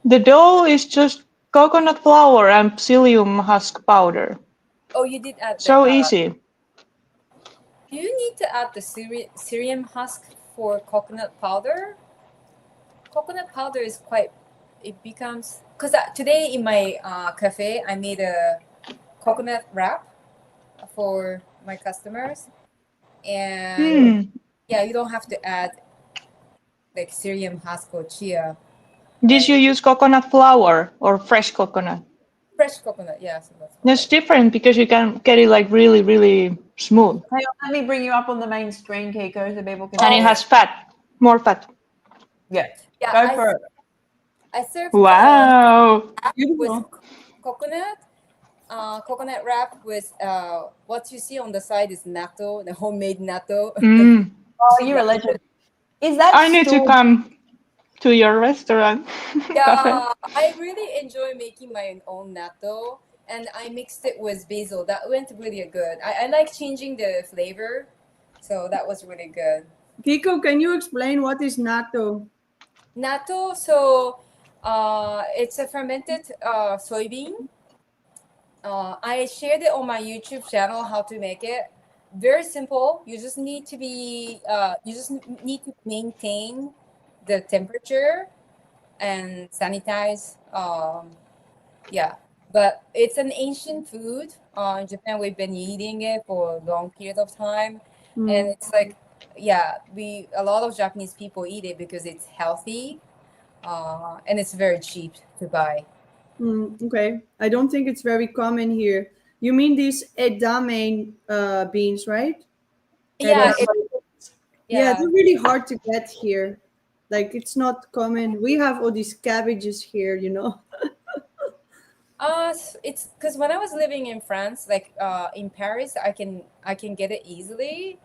The dough is just coconut flour and psyllium husk powder. Oh, you did add So that. easy. Do you need to add the psyllium husk for coconut powder? Coconut powder is it becomes because today in my cafe I made a coconut wrap for my customers, and yeah, you don't have to add like psyllium husk or chia. Did you use coconut flour or fresh coconut? Fresh coconut, yeah. So That's different because you can get it like really, really smooth. Hey, let me bring you up on the main screen, Kiko, so people can. And it has fat, more fat. Yeah. Yeah, Go for it. I served Wow. with coconut wrap with what you see on the side is natto, the homemade natto. Oh, you're a legend. Is that I need to come to your restaurant. Yeah, I really enjoy making my own natto, and I mixed it with basil. That went really good. I like changing the flavor, so that was really good. Kiko, can you explain what is natto? Natto, so it's a fermented soybean. I shared it on my YouTube channel how to make it. Very simple. You just need to maintain the temperature and sanitize. Yeah, but it's an ancient food. In Japan, we've been eating it for a long period of time, and it's like, yeah, a lot of Japanese people eat it because it's healthy, and it's very cheap to buy. Okay, I don't think it's very common here. You mean these edamame beans, right? Yeah, Yeah, they're really hard to get here. Like it's not common. We have all these cabbages here, you know. It's because when I was living in France, like in Paris, I can get it easily.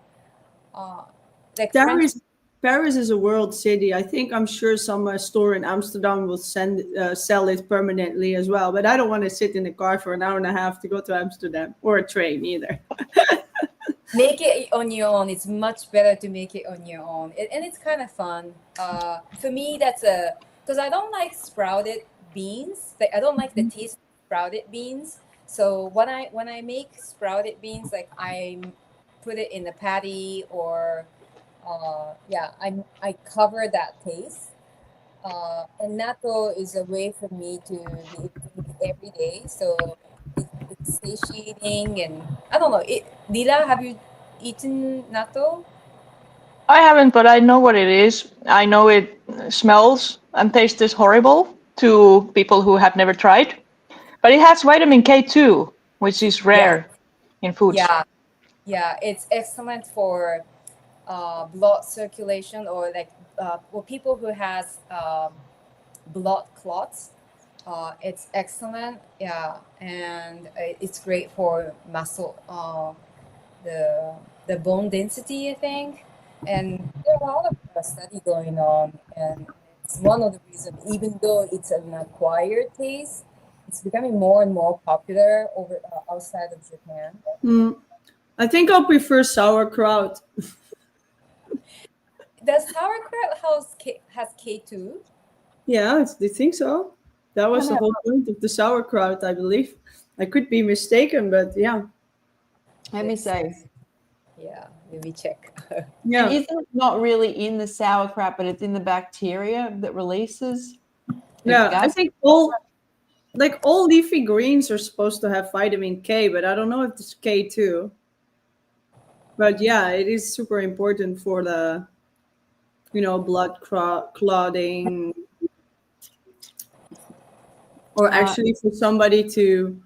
Like Paris is a world city. I'm sure some store in Amsterdam will sell it permanently as well. But I don't want to sit in the car for an hour and a half to go to Amsterdam or a train either. make it on your own. It's much better to make it on your own, and it's kind of fun. For me, that's because I don't like sprouted beans. Like, I don't like the taste of sprouted beans. So when I make sprouted beans, like I put it in a patty, or I cover that taste. And natto is a way for me to be able to eat every day. So it's satiating, and I don't know. Lila, have you eaten natto? I haven't, but I know what it is. I know it smells and tastes horrible to people who have never tried. But it has vitamin K too, which is Yeah, rare in foods. yeah, yeah. It's excellent for blood circulation, or like for people who has blood clots. It's excellent, yeah, and it's great for muscle, the bone density, I think. And there are a lot of study going on, and it's one of the reasons. Even though it's an acquired taste, it's becoming more and more popular over outside of Japan. Mm. I think I'll prefer sauerkraut. Does sauerkraut has K2? Yeah, I think so. That was the whole point of the sauerkraut, I believe. I could be mistaken, but yeah. Let me say. Yeah, let me check. Yeah. And isn't it not really in the sauerkraut, but it's in the bacteria that releases? Yeah, I gas? think all leafy greens are supposed to have vitamin K, but I don't know if it's K too. But yeah, it is super important for the blood clotting, or actually for somebody to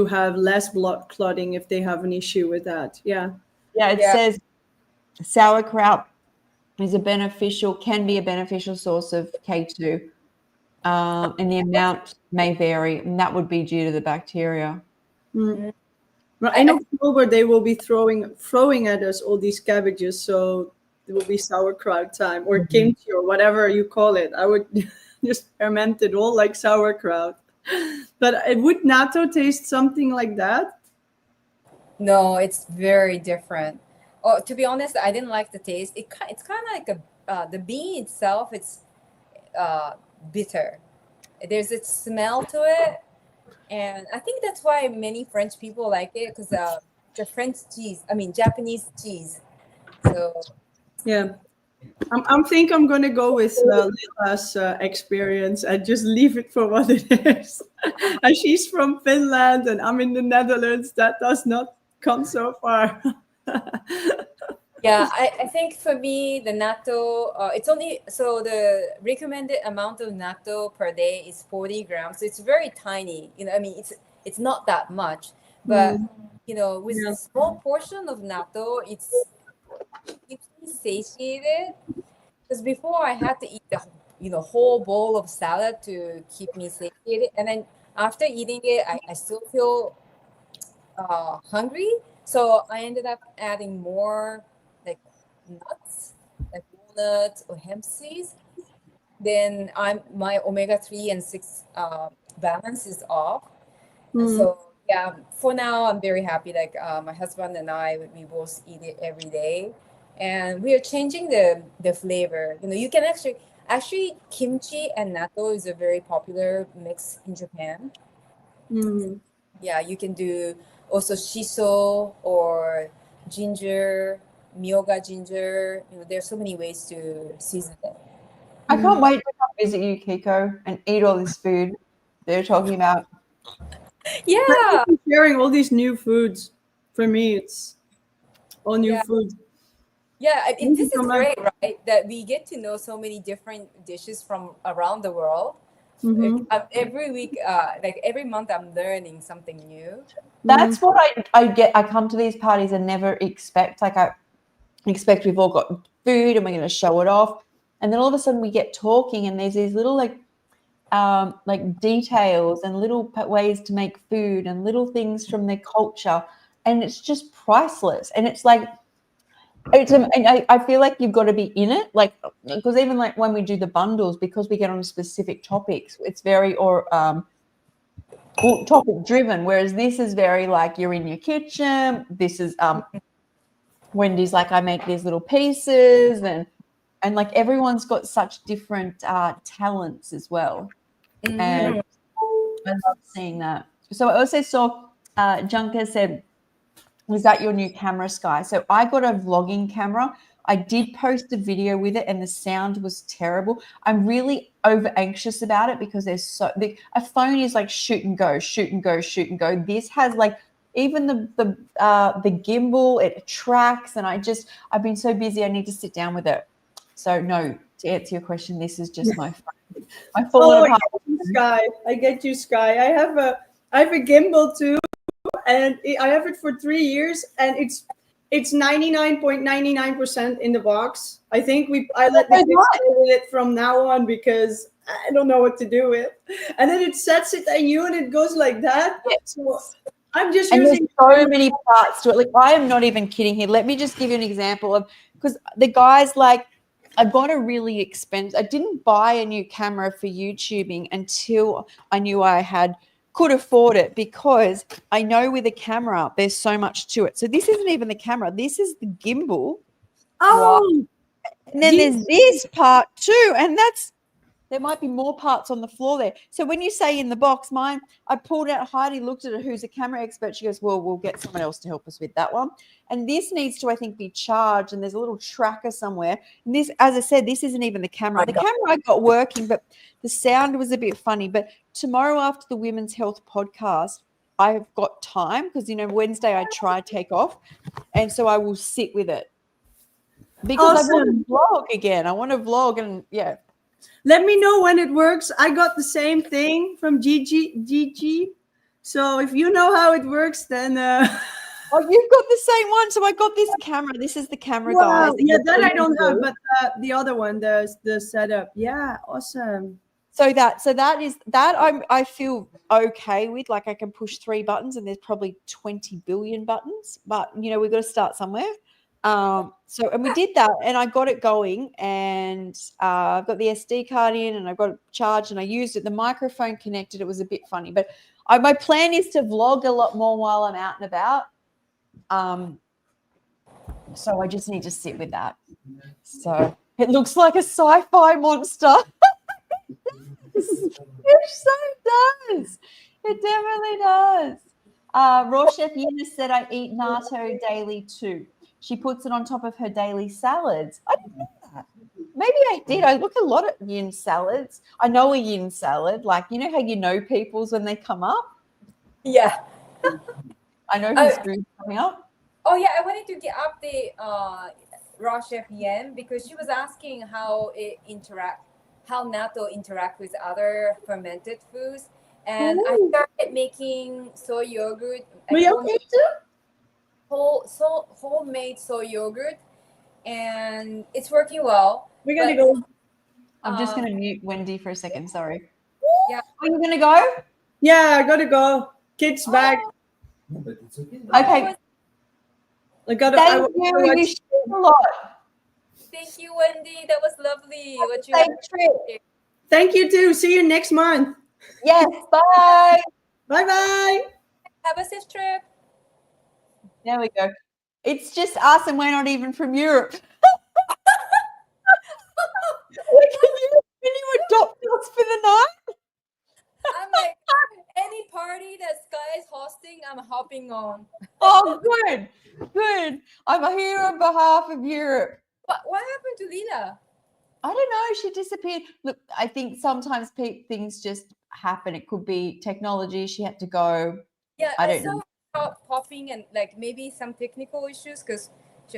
have less blood clotting if they have an issue with that. Yeah. Yeah, it Yeah. says sauerkraut can be a beneficial source of K2, and the amount may vary, and that would be due to the bacteria. Mm. Well, in October they will be throwing at us all these cabbages, so it will be sauerkraut time, or kimchi, or whatever you call it. I would just ferment it all like sauerkraut. But would natto taste something like that? No, it's very different. Oh, to be honest, I didn't like the taste. It's kind of like the bean itself. It's bitter. There's a smell to it, and I think that's why many French people like it, because the French cheese. I mean, Japanese cheese. So Yeah. I'm think I'm gonna go with Lila's experience and just leave it for what it is. And she's from Finland, and I'm in the Netherlands. That does not come so far. yeah, I think for me the natto, it's only so the recommended amount of natto per day is 40 grams. So it's very tiny. I mean, it's not that much, but with Yeah. a small portion of natto, it keeps me satiated. Because before I had to eat the whole bowl of salad to keep me satiated, and then after eating it, I still feel hungry. So I ended up adding more like nuts, like walnuts or hemp seeds. Then my omega-3 and 6 balance is off. And so yeah, for now I'm very happy. Like my husband and we both eat it every day, and we are changing the flavor. You can actually kimchi and natto is a very popular mix in Japan. Mm. Yeah, you can do also shiso or ginger, miyoga ginger. There's so many ways to season it. I can't wait to come visit you, Kiko, and eat all this food they're talking about. Yeah, Sharing all these new foods. For me, it's all new food. yeah. Thank you This so is much. great, right? That we get to know so many different dishes from around the world. Mhm. Every week, like every month, I'm learning something new. That's what I get. I come to these parties and never expect. Like I expect we've all got food and we're going to show it off, and then all of a sudden we get talking, and there's these little like details and little ways to make food and little things from their culture, and it's just priceless. And it's like and I feel like you've got to be in it, like, because even like when we do the bundles, because we get on specific topics, it's very topic driven, whereas this is very like you're in your kitchen. This is Wendy's like, I make these little pieces, and like everyone's got such different talents as well. And I love seeing that. So I also saw Junker said, was that your new camera, Sky? So I got a vlogging camera. I did post a video with it and the sound was terrible. I'm really over anxious about it because there's a phone is like shoot and go, shoot and go, shoot and go. This has like even the gimbal, it tracks, and I've been so busy I need to sit down with it. So no, to answer your question, this is just my phone. My fallen apart. I get you, Sky. I have a gimbal too, and I have it for 3 years, and it's 99.99% in the box. I think I let the kids play with it from now on because I don't know what to do with. And then it sets it at you, and it goes like that. So I'm just using so many parts to it. Like I am not even kidding here. Let me just give you an example of, because the guy's like, I got a really expensive. I didn't buy a new camera for YouTubing until I knew I could afford it, because I know with a camera there's so much to it. So this isn't even the camera. This is the gimbal. Oh, and then there's this part too, and there might be more parts on the floor there. So when you say in the box, mine, I pulled out, Heidi looked at it, who's a camera expert. She goes, well, we'll get someone else to help us with that one. And this needs to, I think, be charged, and there's a little tracker somewhere. And this, as I said, this isn't even the camera. The camera I got working, but the sound was a bit funny. But tomorrow after the Women's Health podcast, I've got time because, Wednesday I try to take off. And so I will sit with it because I want to vlog again. I want to vlog and, yeah. Let me know when it works. I got the same thing from Gigi. So if you know how it works, then oh, you've got the same one. So I got this camera. This is the camera, guys. Yeah, that I don't have, but the other one, the setup. Yeah, awesome. So that is that I feel okay with. Like I can push 3 buttons, and there's probably 20 billion buttons. But we've got to start somewhere. And we did that, and I got it going, and I've got the SD card in, and I've got it charged, and I used it. The microphone connected. It was a bit funny, but my plan is to vlog a lot more while I'm out and about. So I just need to sit with that. So it looks like a sci-fi monster. It so does. It definitely does. Raw Chef Yina said I eat natto daily too. She puts it on top of her daily salads. I didn't know that. Maybe I did. I look a lot at yin salads. I know a yin salad. Like, you know how you know people's when they come up? Yeah. I know whose food's coming up. Oh, yeah. I wanted to get update Raw Chef Yen because she was asking how natto interact with other fermented foods. And I started making soy yogurt. Homemade soy yogurt, and it's working well. We're gonna go. I'm just gonna mute Wendy for a second. Sorry. Yeah. Are you gonna go? Yeah, I gotta go. Kids back. No, but it's okay. Okay. I gotta. Thank you. You shared a lot. Thank you, Wendy. That was lovely. Safe trip. Thank you too. See you next month. Yes. Bye. Bye bye. Have a safe trip. There we go. It's just us, and we're not even from Europe. Can you adopt us for the night? I'm like, any party that Sky is hosting, I'm hopping on. Oh, good. Good. I'm here on behalf of Europe. What happened to Lila? I don't know. She disappeared. Look, I think sometimes things just happen. It could be technology. She had to go. Yeah, I don't know. Popping and like maybe some technical issues because she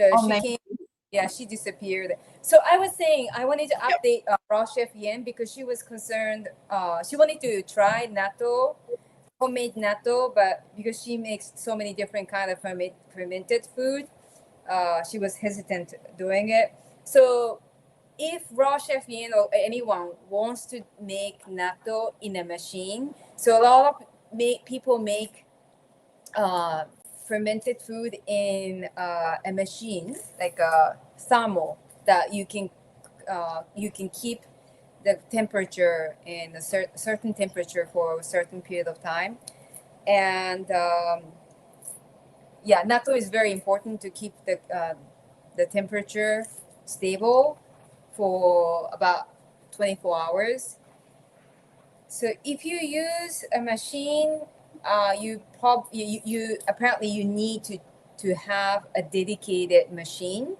disappeared. So I was saying I wanted to update Raw Chef Yen because she was concerned. She wanted to try homemade natto, but because she makes so many different kind of fermented food, she was hesitant doing it. So if Raw Chef Yen or anyone wants to make natto in a machine, so a lot of people make fermented food in a machine like a thermal that you can keep the temperature in a certain temperature for a certain period of time, and yeah, natto is very important to keep the temperature stable for about 24 hours. So if you use a machine, you apparently you need to have a dedicated machine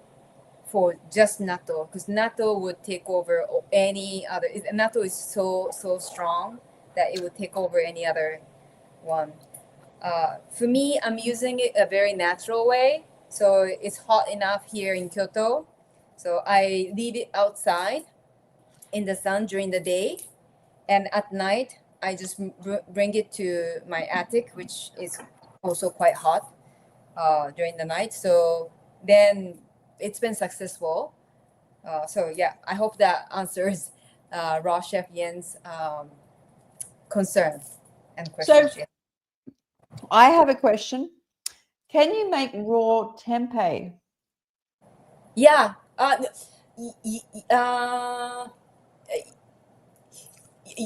for just natto, because natto would take over any other. Natto is so strong that it would take over any other one. For me, I'm using it a very natural way. So it's hot enough here in Kyoto. So I leave it outside in the sun during the day. And at night, I just bring it to my attic, which is also quite hot during the night. So then it's been successful. So yeah, I hope that answers Raw Chef Yen's concern and question. So I have a question. Can you make raw tempeh? Yeah.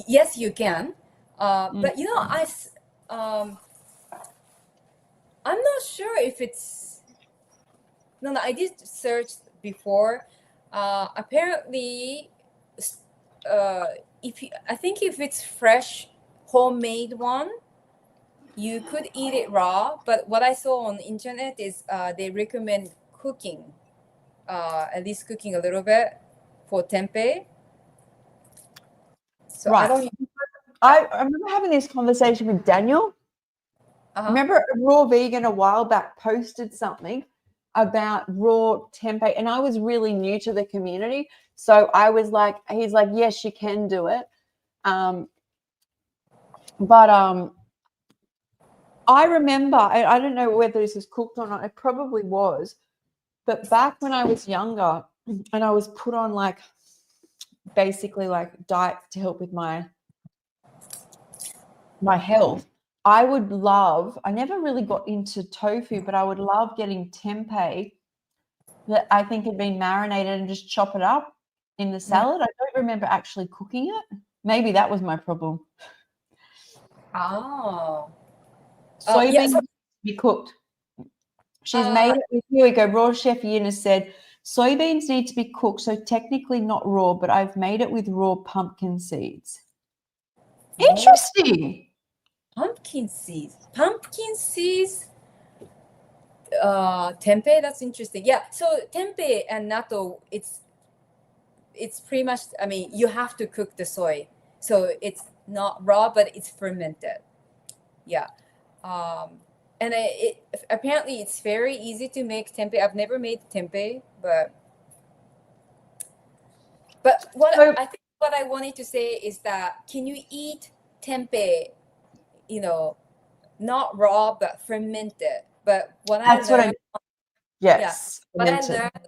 Yes, you can. But you know, I'm not sure if it's. No, I did search before. Apparently, I think if it's fresh, homemade one, you could eat it raw. But what I saw on the internet is they recommend cooking, at least cooking a little bit for tempeh. So Right. I don't. I remember having this conversation with Daniel. I remember a raw vegan a while back posted something about raw tempeh, and I was really new to the community. So I was like, he's like, yes, you can do it. But I remember, I don't know whether this is cooked or not. It probably was. But back when I was younger and I was put on like basically like diets to help with my health, I never really got into tofu, but I would love getting tempeh that I think had been marinated and just chop it up in the salad. I don't remember actually cooking it. Maybe that was my problem. Oh. Soybeans to be cooked. She's made it with, here we go, Raw Chef Yin has said, soybeans need to be cooked, so technically not raw, but I've made it with raw pumpkin seeds. Interesting. Pumpkin seeds. Tempeh, that's interesting. Yeah, so tempeh and natto, it's pretty much, I mean, you have to cook the soy. So it's not raw, but it's fermented. Yeah. And apparently it's very easy to make tempeh. I've never made tempeh, but I think what I wanted to say is that can you eat tempeh, you know, not raw but fermented? But what I learned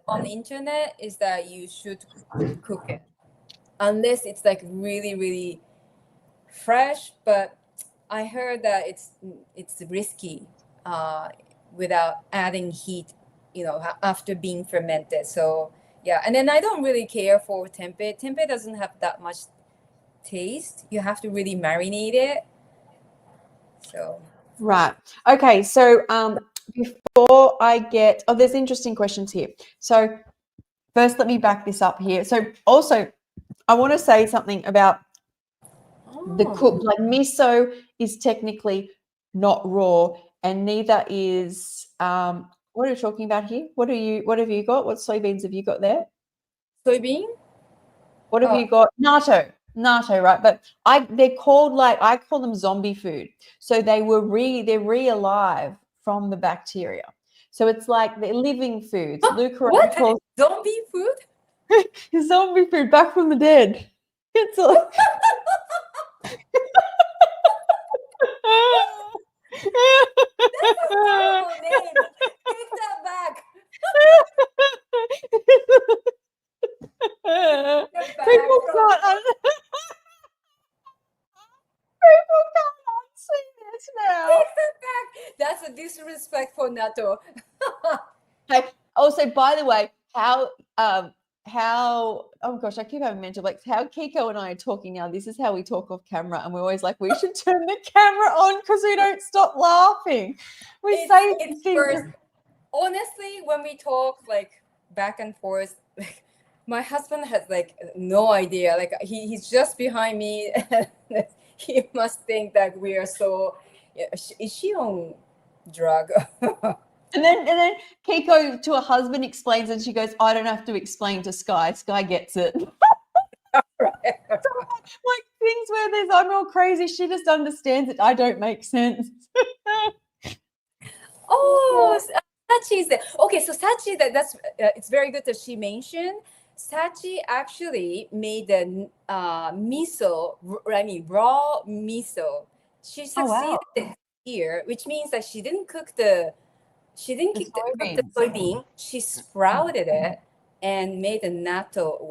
on the internet is that you should cook it, unless it's like really, really fresh. But I heard that it's risky without adding heat, you know, after being fermented. So yeah, and then I don't really care for tempeh. Tempeh doesn't have that much taste. You have to really marinate it. So right. Okay. So before I get, there's interesting questions here. So first, let me back this up here. So also, I want to say something about the cooked. Like miso is technically not raw, and neither is what are you talking about here? What have you got? What soybeans have you got there? Soybean? What have you got? Natto, right? But they're called, like, I call them zombie food. So they're re-alive from the bacteria. So it's like they're living foods. Luke calls zombie food? zombie food, back from the dead. It's like That's a horrible name. Take that back. People can't unsee this now. Take that back. That's a disrespect for natto. Also, by the way, how how, oh gosh, I keep having mental like how Kiko and I are talking now. This is how we talk off camera, and we're always like, we should turn the camera on because we don't stop laughing. We say It's things. first. Honestly, when we talk like back and forth, like my husband has like no idea. Like he's just behind me. He must think that we are so. Yeah, is she on drug? And then Kiko to her husband explains, and she goes, I don't have to explain to Sky. Sky gets it. Right. Like things where there's I'm all crazy. She just understands it. I don't make sense. Oh, Sachi is there. Okay, so Sachi, that's it's very good that she mentioned. Sachi actually made the miso, raw miso. She Oh, succeeded here, which means that she didn't cook the cook the soybean. She sprouted it and made a natto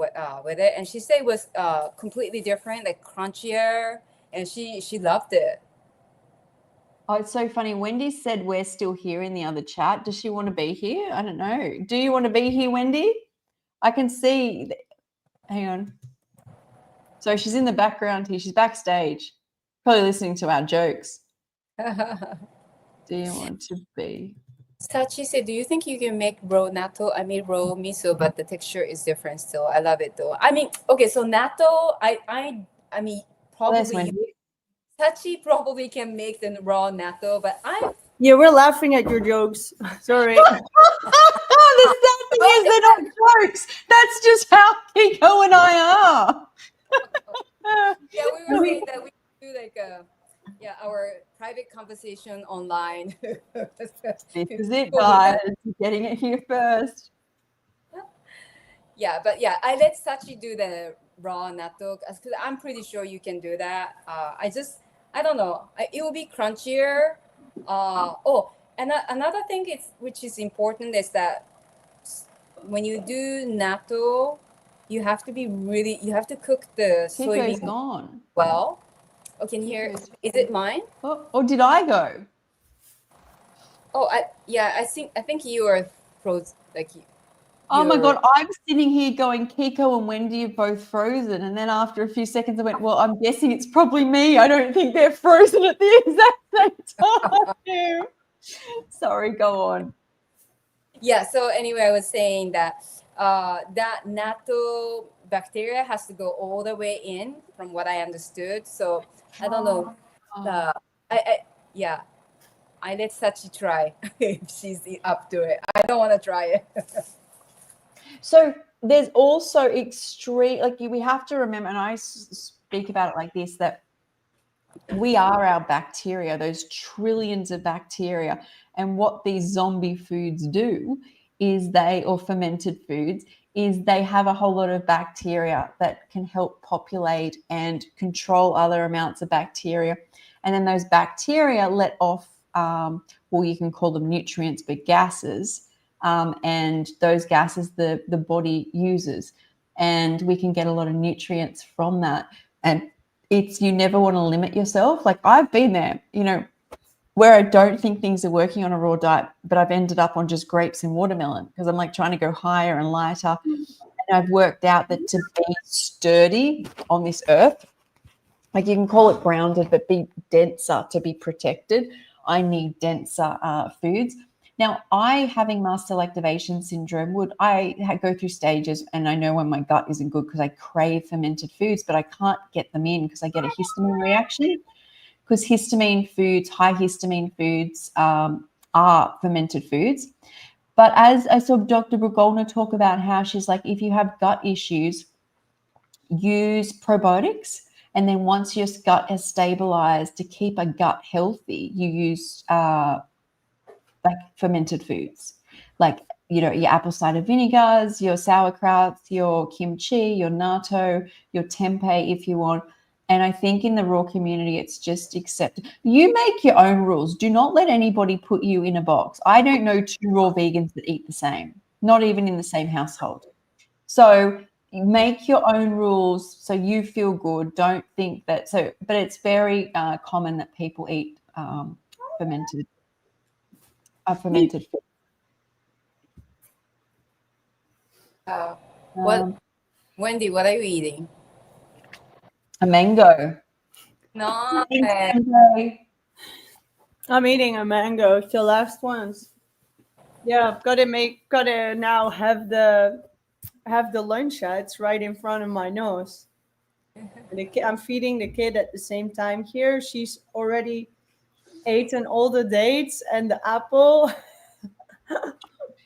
with it, and she said it was completely different, like crunchier, and she loved it. Oh, it's so funny. Wendy said we're still here in the other chat. Does she want to be here? I don't know. Do you want to be here, Wendy? I can see. Hang on. So she's in the background here. She's backstage, probably listening to our jokes. Do you want to be? Sachi said, "Do you think you can make raw natto? I made raw miso, but the texture is different still. I love it though. I mean, okay, so natto, I mean, There's probably Wendy. Sachi probably can make the raw natto, but I Yeah, we're laughing at your jokes. Sorry. The sad thing is they're not jokes. That's just how Kiko and I are. yeah, we were saying that we do like our private conversation online. This is it, guys. You're getting it here first. Yeah, but yeah, I let Sachi do the raw natto because I'm pretty sure you can do that. I don't know. It will be crunchier. And another thing which is important is that when you do natto, you have to cook the Kiko's soybean gone. well. Oh, can you hear? Is it mine? Oh, or did I go? Oh, I think you are frozen. Like Oh my God, I'm sitting here going, Kiko and Wendy are both frozen. And then after a few seconds, I went, well, I'm guessing it's probably me. I don't think they're frozen at the exact same time. Sorry, go on. Yeah, so anyway, I was saying that that natto bacteria has to go all the way in, from what I understood. So I don't know. I let Sachi try if she's up to it. I don't want to try it. So there's also extreme, like we have to remember, and I speak about it like this, that we are our bacteria, those trillions of bacteria. And what these zombie foods do is or fermented foods, is they have a whole lot of bacteria that can help populate and control other amounts of bacteria. And then those bacteria let off, well, you can call them nutrients, but gases. And those gases the body uses. And we can get a lot of nutrients from that. And you never want to limit yourself. Like I've been there, where I don't think things are working on a raw diet, but I've ended up on just grapes and watermelon because I'm like trying to go higher and lighter. And I've worked out that to be sturdy on this earth, like you can call it grounded, but be denser to be protected, I need denser foods. Now, having mast cell activation syndrome, I go through stages, and I know when my gut isn't good because I crave fermented foods, but I can't get them in because I get a histamine reaction. Because high histamine foods are fermented foods. But as I saw Dr. Brugolna talk about how she's like, if you have gut issues, use probiotics. And then once your gut has stabilized, to keep a gut healthy, you use like fermented foods, like, your apple cider vinegars, your sauerkrauts, your kimchi, your natto, your tempeh, if you want. And I think in the raw community, it's just accepted. You make your own rules. Do not let anybody put you in a box. I don't know 2 raw vegans that eat the same, not even in the same household. So make your own rules so you feel good. Don't think that. But it's very common that people eat fermented food. What, Wendy? What are you eating? A mango. No. I'm eating a mango. It's the last ones. Yeah, gotta now have the lunch. It's right in front of my nose. I'm feeding the kid at the same time here. She's already eaten all the dates and the apple.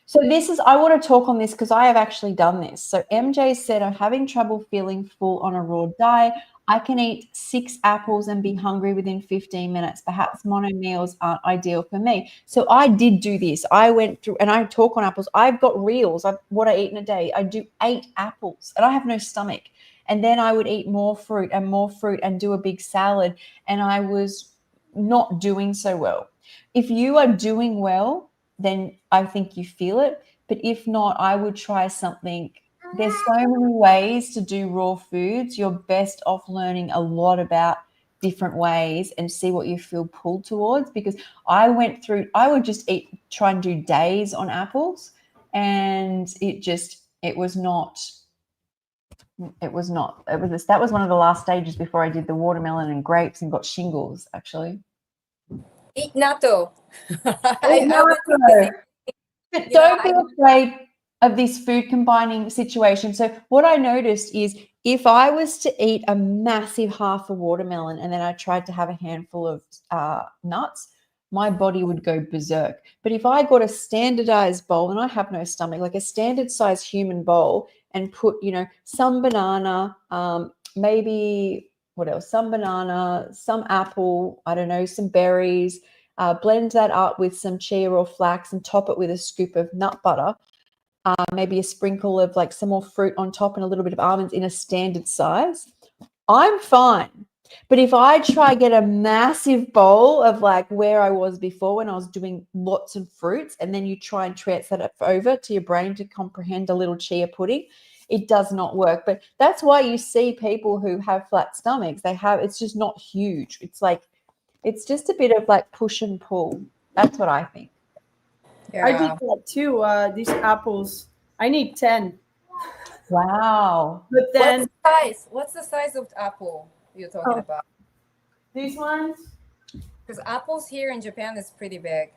So I want to talk on this because I have actually done this. So MJ said, I'm having trouble feeling full on a raw diet. I can eat 6 apples and be hungry within 15 minutes. Perhaps mono meals aren't ideal for me. So I did do this. I went through, and I talk on apples. I've got reels of what I eat in a day. I do 8 apples and I have no stomach. And then I would eat more fruit and do a big salad. And I was not doing so well. If you are doing well, then I think you feel it. But if not, I would try something. There's so many ways to do raw foods. You're best off learning a lot about different ways and see what you feel pulled towards, because I would just try and do days on apples, and that was one of the last stages before I did the watermelon and grapes and got shingles, actually. Eat natto. But don't be afraid of this food combining situation. So what I noticed is if I was to eat a massive half a watermelon and then I tried to have a handful of nuts, my body would go berserk. But if I got a standardized bowl, and I have no stomach, like a standard size human bowl, and put, some banana, maybe what else? Some banana, some apple, I don't know, some berries, blend that up with some chia or flax and top it with a scoop of nut butter, maybe a sprinkle of like some more fruit on top and a little bit of almonds in a standard size. I'm fine. But if I try get a massive bowl of like where I was before when I was doing lots of fruits, and then you try and transfer that over to your brain to comprehend a little chia pudding, it does not work. But that's why you see people who have flat stomachs, it's just not huge. It's just a bit of like push and pull. That's what I think. Yeah. I did that too. These apples, I need 10. Wow. But then What's the size of apple you're talking about? These ones? Because apples here in Japan is pretty big.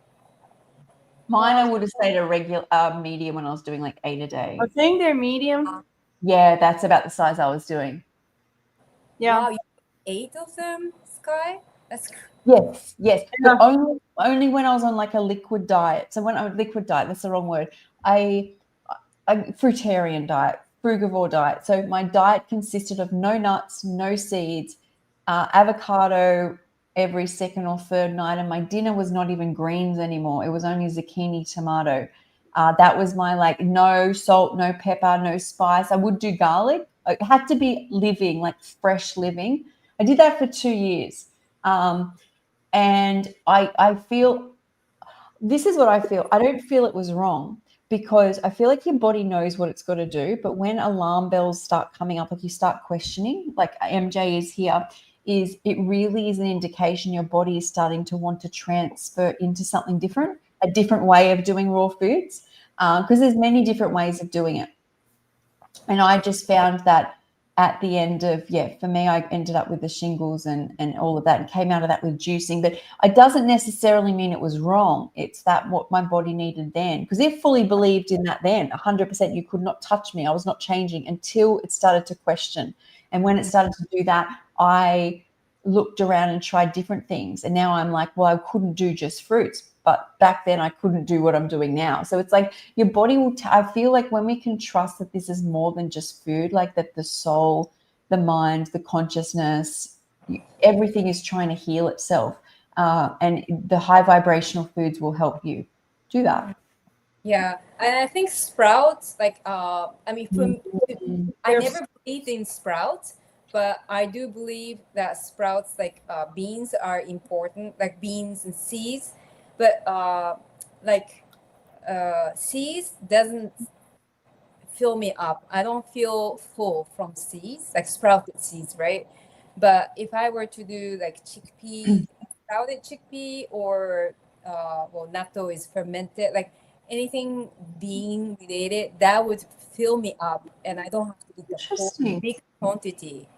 Mine, I would have stayed a regular medium when I was doing like 8 a day. I think they're medium. Yeah, that's about the size I was doing. Yeah. Wow, you 8 of them, Sky? That's Yes. Yeah. But only when I was on like a liquid diet. So when I liquid diet, that's the wrong word. A fruitarian diet, frugivore diet. So my diet consisted of no nuts, no seeds, avocado every second or third night, and my dinner was not even greens anymore. It was only zucchini, tomato. That was my like no salt, no pepper, no spice. I would do garlic. It had to be living, like fresh living. I did that for 2 years. And I feel, this is what I feel. I don't feel it was wrong, because I feel like your body knows what it's got to do. But when alarm bells start coming up, like you start questioning, like MJ is here, it really is an indication your body is starting to want to transfer into something different, a different way of doing raw foods, because there's many different ways of doing it. And I just found that at the end of, for me, I ended up with the shingles and all of that, and came out of that with juicing. But it doesn't necessarily mean it was wrong. It's that what my body needed then, because it fully believed in that then, 100%. You could not touch me. I was not changing until it started to question. And when it started to do that, I looked around and tried different things. And now I'm like, well, I couldn't do just fruits. But back then I couldn't do what I'm doing now. So it's like your body will, I feel like when we can trust that this is more than just food, like that the soul, the mind, the consciousness, everything is trying to heal itself. And the high vibrational foods will help you do that. Yeah. And I think sprouts, like, I never believed in sprouts, but I do believe that sprouts, like beans, are important, like beans and seeds. But seeds doesn't fill me up. I don't feel full from seeds, like sprouted seeds, right? But if I were to do like sprouted chickpea, or natto is fermented, like anything bean related, that would fill me up, and I don't have to eat the whole Interesting. big quantity.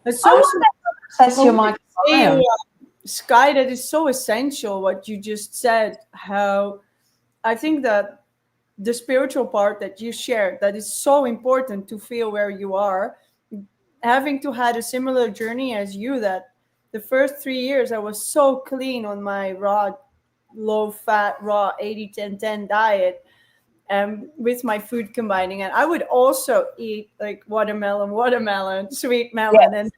It's I so love that access your microbiome. Sky, that is so essential what you just said. How I think that the spiritual part that you shared, that is so important to feel where you are. Having to had a similar journey as you, that the first 3 years I was so clean on my raw, low fat, raw 80-10-10 diet, with my food combining. And I would also eat like watermelon, sweet melon, and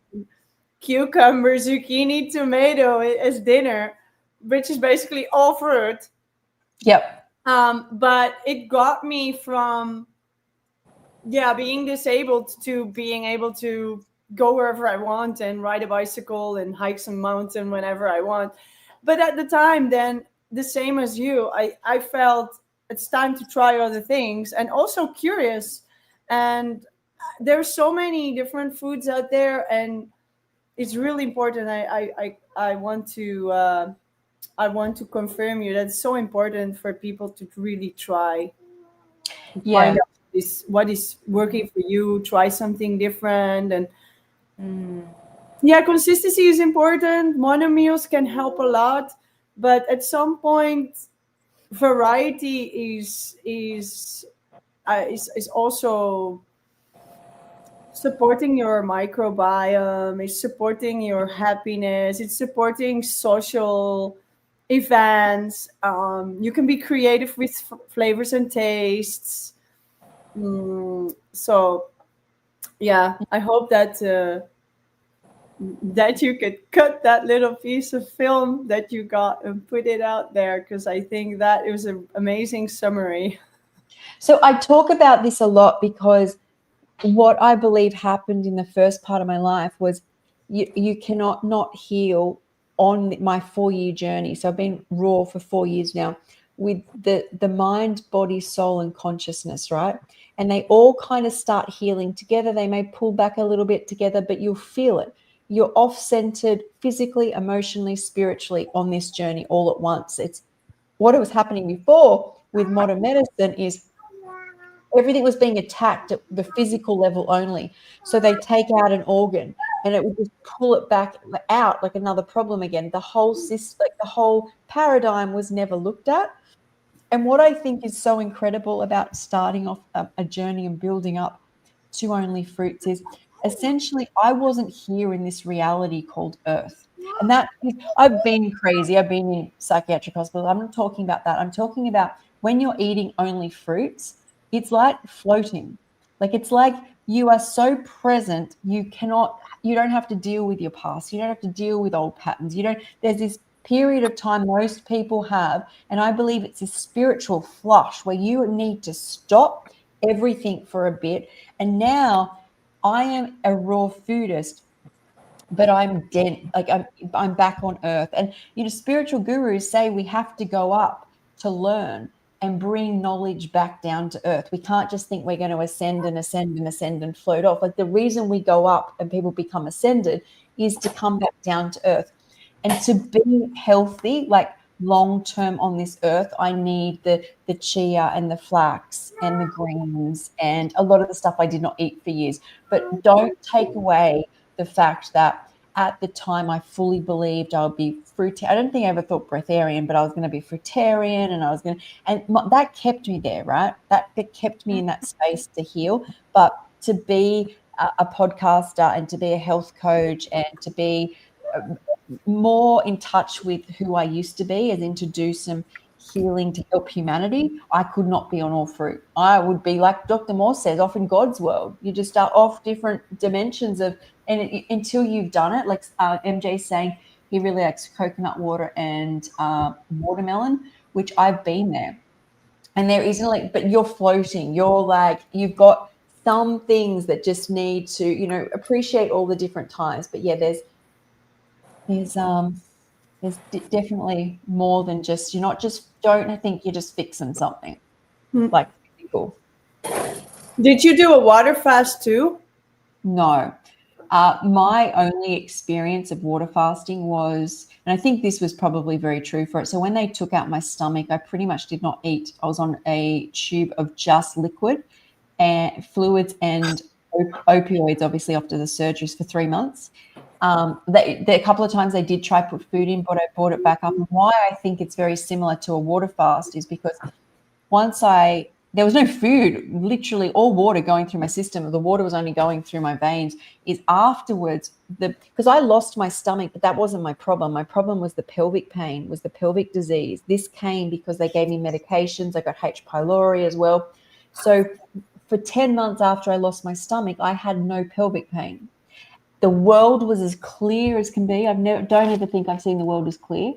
cucumber, zucchini, tomato as dinner, which is basically all fruit. Yep. But it got me from being disabled to being able to go wherever I want and ride a bicycle and hike some mountain whenever I want. But at the time, then, the same as you, I felt it's time to try other things, and also curious. And there's so many different foods out there, and it's really important. I want to confirm you that it's so important for people to really try. Find out what is working for you, try something different. And consistency is important. Mono meals can help a lot, but at some point variety is also supporting your microbiome, it's supporting your happiness, it's supporting social events. You can be creative with flavors and tastes. So I hope that you could cut that little piece of film that you got and put it out there, because I think that it was an amazing summary. So I talk about this a lot because what I believe happened in the first part of my life was you cannot not heal on my 4-year journey. So I've been raw for 4 years now with the mind, body, soul, and consciousness, right? And they all kind of start healing together. They may pull back a little bit together, but you'll feel it. You're off-centered physically, emotionally, spiritually on this journey all at once. It's what was happening before with modern medicine is everything was being attacked at the physical level only. So they take out an organ and it would just pull it back out like another problem again. The whole system, like the whole paradigm was never looked at. And what I think is so incredible about starting off a journey and building up to only fruits is essentially I wasn't here in this reality called Earth. And that is, I've been crazy. I've been in psychiatric hospitals. I'm not talking about that. I'm talking about when you're eating only fruits, it's like floating. Like it's like you are so present, you don't have to deal with your past. You don't have to deal with old patterns. There's this period of time most people have, and I believe it's a spiritual flush where you need to stop everything for a bit. And now I am a raw foodist, but I'm dead. Like I'm back on earth. And spiritual gurus say we have to go up to learn and bring knowledge back down to earth. We can't just think we're going to ascend and ascend and ascend and float off. Like the reason we go up and people become ascended is to come back down to earth. And to be healthy, like long-term on this earth, I need the chia and the flax and the greens and a lot of the stuff I did not eat for years. But don't take away the fact that at the time I fully believed I would be fruitarian. I don't think I ever thought breatharian, but I was going to be fruitarian, and that kept me there, right? That kept me in that space to heal. But to be a podcaster and to be a health coach and to be more in touch with who I used to be, as in to do some healing to help humanity, I could not be on all fruit. I would be like Dr. Moore says, off in God's world. You just are off different dimensions until you've done it. Like MJ's saying, he really likes coconut water and watermelon, which I've been there. And there isn't but you're floating. You're like, you've got some things that just need to, appreciate all the different times. But yeah, there's definitely more than just, don't think you're just fixing something like physical. Did you do a water fast too? No. My only experience of water fasting was, and I think this was probably very true for it. So when they took out my stomach, I pretty much did not eat. I was on a tube of just liquid and fluids and opioids, obviously after the surgeries, for 3 months. A couple of times they did try put food in, but I brought it back up. And why I think it's very similar to a water fast is because there was no food, literally all water going through my system. The water was only going through my veins. Is afterwards, because I lost my stomach, but that wasn't my problem. My problem was the pelvic pain, was the pelvic disease. This came because they gave me medications. I got H. pylori as well. So for 10 months after I lost my stomach, I had no pelvic pain. The world was as clear as can be. Don't ever think I've seen the world as clear.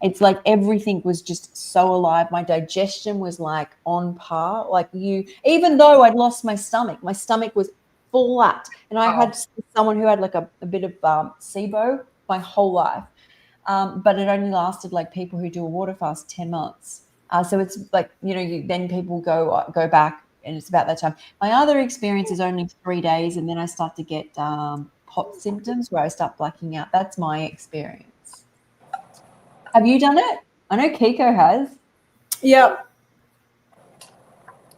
It's like everything was just so alive. My digestion was like on par. Even though I'd lost my stomach was flat. And I had someone who had like a bit of SIBO my whole life. But it only lasted like people who do a water fast 10 months. So it's like, then people go back and it's about that time. My other experience is only 3 days and then I start to get hot symptoms where I start blacking out. That's my experience. Have you done it? I know Kiko has. Yeah.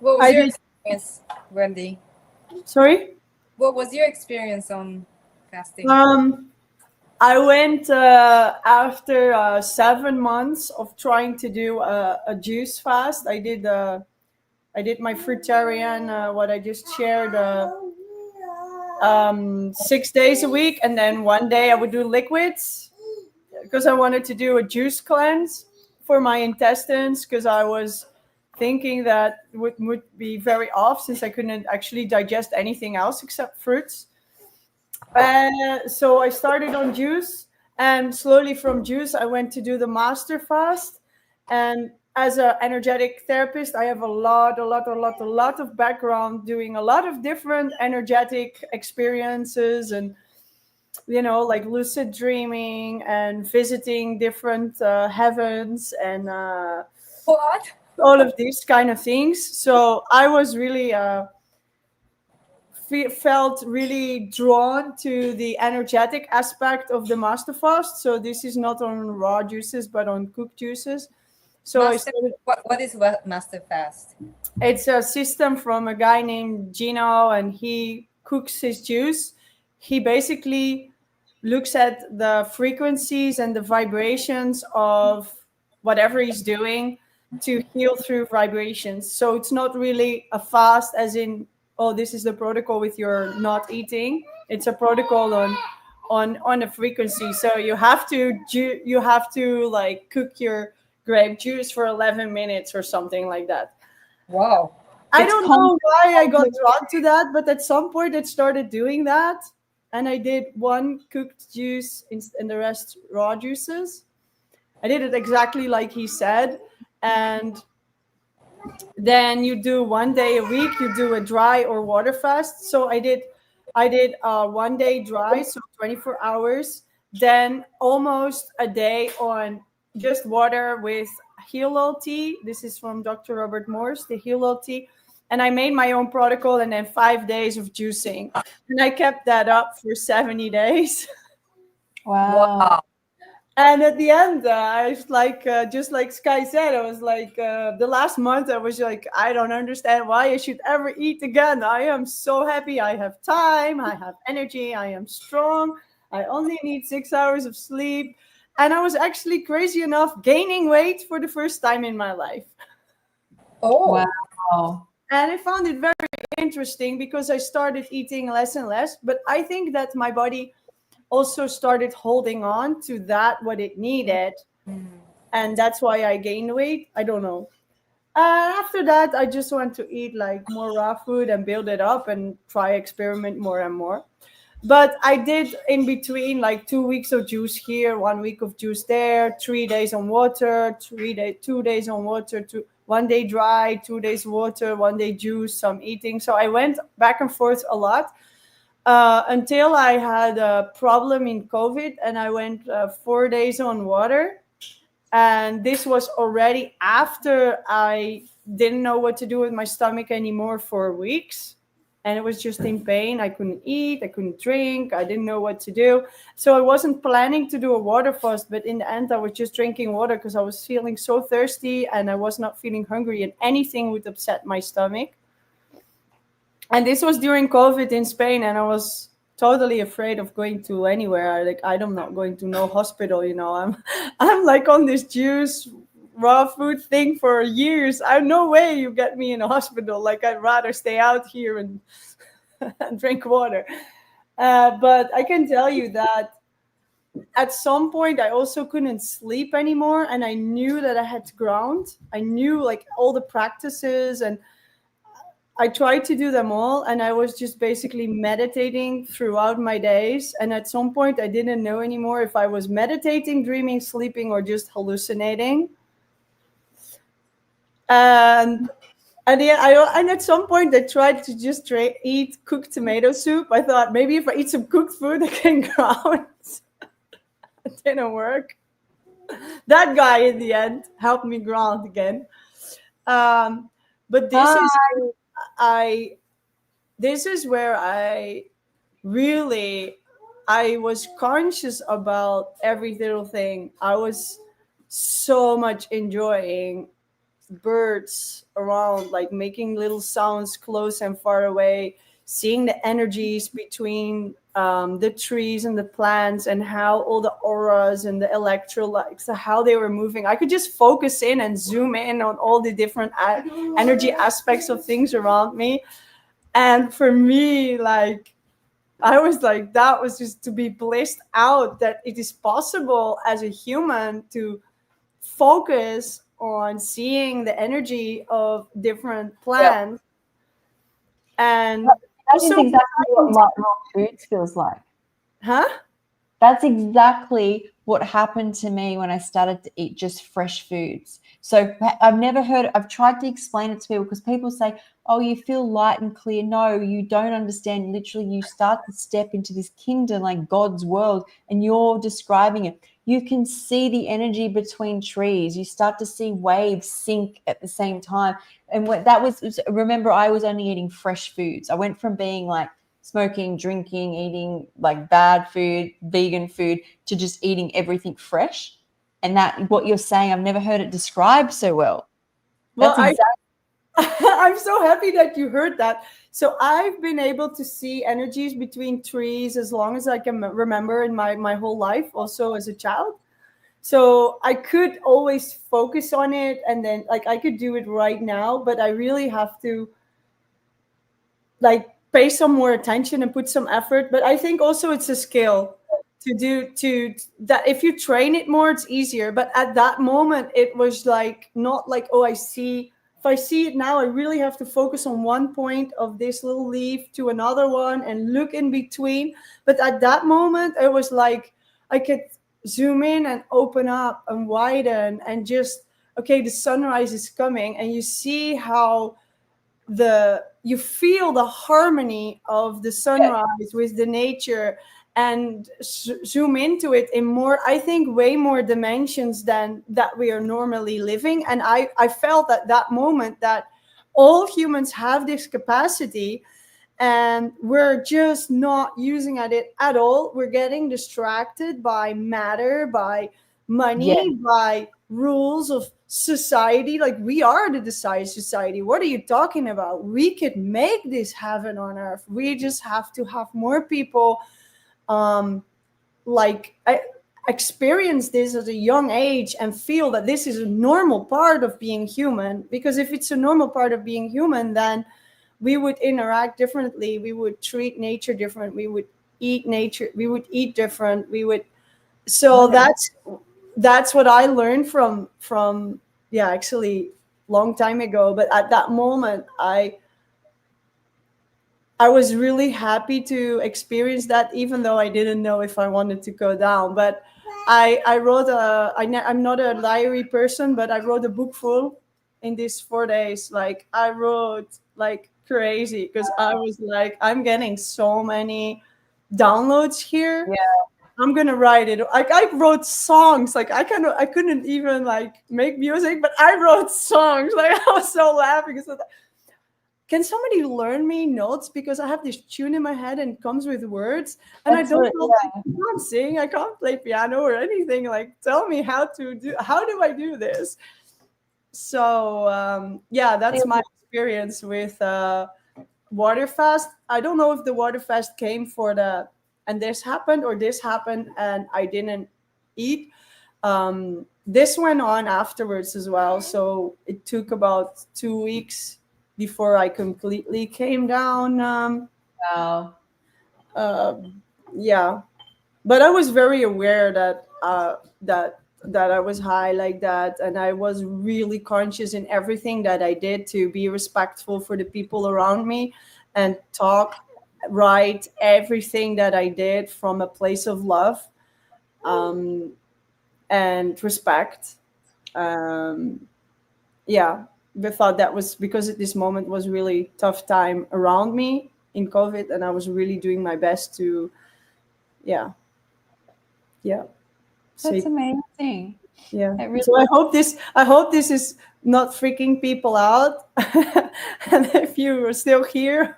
What was your experience, Wendy? Sorry? What was your experience on fasting? I went after 7 months of trying to do a juice fast. I did my fruitarian, what I just shared, 6 days a week, and then one day I would do liquids because I wanted to do a juice cleanse for my intestines because I was thinking that would be very off since I couldn't actually digest anything else except fruits. So I started on juice, and slowly from juice I went to do the master fast. And as an energetic therapist, I have a lot of background doing a lot of different energetic experiences and like lucid dreaming and visiting different heavens and What? all of these kind of things. So I was really felt really drawn to the energetic aspect of the master fast. So this is not on raw juices but on cooked juices. So what is master fast? It's a system from a guy named Gino, and he cooks his juice. He basically looks at the frequencies and the vibrations of whatever he's doing to heal through vibrations. So it's not really a fast as in, oh, this is the protocol with your not eating. It's a protocol on a frequency. So you have to like cook your grape juice for 11 minutes or something like that. Wow. I don't know why I got drawn to that, but at some point I started doing that. And I did one cooked juice and the rest raw juices. I did it exactly like he said. And then you do 1 day a week, you do a dry or water fast. So I did 1 day dry, so 24 hours, then almost a day on just water with Heal tea. This is from Dr. Robert Morse, the Heal tea. And I made my own protocol and then 5 days of juicing. And I kept that up for 70 days. Wow. And at the end, I was like, just like Sky said, I was like, the last month, I was like, I don't understand why I should ever eat again. I am so happy. I have time. I have energy. I am strong. I only need 6 hours of sleep. And I was actually crazy enough gaining weight for the first time in my life. Oh, wow. And I found it very interesting because I started eating less and less. But I think that my body also started holding on to that, what it needed. And that's why I gained weight. I don't know. After that, I just want to eat like more raw food and build it up and try experiment more and more. But I did in between like 2 weeks of juice here, 1 week of juice there, 3 days on water, 2 days on water, 1 day dry, 2 days water, 1 day juice, some eating. So I went back and forth a lot until I had a problem in COVID and I went 4 days on water. And this was already after I didn't know what to do with my stomach anymore for weeks. and it was just in pain. I couldn't eat, I couldn't drink, I didn't know what to do. So I wasn't planning to do a water fast, but in the end I was just drinking water because I was feeling so thirsty and I was not feeling hungry, and anything would upset my stomach. And this was during COVID in Spain, and I was totally afraid of going to anywhere. Like, I'm not going to no hospital, you know. I'm like on this juice raw food thing for years. I no way you get me in a hospital. Like, I'd rather stay out here and, and drink water. But I can tell you that at some point I also couldn't sleep anymore, and I knew that I had to ground. I knew like all the practices, and I tried to do them all, and I was just basically meditating throughout my days. And at some point I didn't know anymore if I was meditating, dreaming, sleeping, or just hallucinating. And at some point I tried to just eat cooked tomato soup. I thought maybe if I eat some cooked food I can ground. It didn't work. That guy in the end helped me ground again. But this is where I was conscious about every little thing. I was so much enjoying birds around, like making little sounds close and far away, seeing the energies between the trees and the plants, and how all the auras and the electrolytes, how they were moving. I could just focus in and zoom in on all the different energy aspects of things around me. And for me, like, I was like, that was just to be blissed out that it is possible as a human to focus on seeing the energy of different plants. And that's exactly what raw foods feels like. Huh? That's exactly what happened to me when I started to eat just fresh foods. So I've tried to explain it to people, because people say, oh, you feel light and clear. No, you don't understand. Literally, you start to step into this kingdom, like God's world, and you're describing it. You can see the energy between trees. You start to see waves sync at the same time. And remember, I was only eating fresh foods. I went from being like smoking, drinking, eating like bad food, vegan food, to just eating everything fresh. And that, what you're saying, I've never heard it described so well. Well, I'm so happy that you heard that. So I've been able to see energies between trees as long as I can remember in my whole life, also as a child. So I could always focus on it, and then like I could do it right now, but I really have to like pay some more attention and put some effort. But I think also it's a skill to that. If you train it more, it's easier. But at that moment, it was like not like, oh, if I see it now, I really have to focus on one point of this little leaf to another one and look in between. But at that moment, it was like I could zoom in and open up and widen and just, okay, the sunrise is coming, and you see how you feel the harmony of the sunrise with the nature, and zoom into it in more, I think, way more dimensions than that we are normally living. And I felt at that moment that all humans have this capacity, and we're just not using it at all. We're getting distracted by matter, by money, by rules of society. Like, we are the desired society. What are you talking about? We could make this heaven on earth. We just have to have more people experience this at a young age and feel that this is a normal part of being human. Because if it's a normal part of being human, then we would interact differently. We would treat nature different. We would eat nature. We would eat different. So that's what I learned from actually long time ago. But at that moment, I was really happy to experience that, even though I didn't know if I wanted to go down. But I wrote I'm not a diary person, but I wrote a book full in these 4 days. Like, I wrote like crazy, because I was like, I'm getting so many downloads here. I'm gonna write it. Like, I wrote songs. Like, I couldn't even like make music, but I wrote songs. Like, I was so laughing. So can somebody learn me notes, because I have this tune in my head and it comes with words, and I don't know. I can't sing, I can't play piano or anything. Like, tell me how do I do this? So that's my experience with water fast. I don't know if the water fast came for this happened and I didn't eat. This went on afterwards as well, so it took about 2 weeks before I completely came down. Wow. Yeah, but I was very aware that I was high like that, and I was really conscious in everything that I did to be respectful for the people around me and write everything that I did from a place of love and respect. We thought that was because at this moment was really tough time around me in COVID, and I was really doing my best to That's amazing. Yeah. Really So I hope this is not freaking people out. And if you are still here.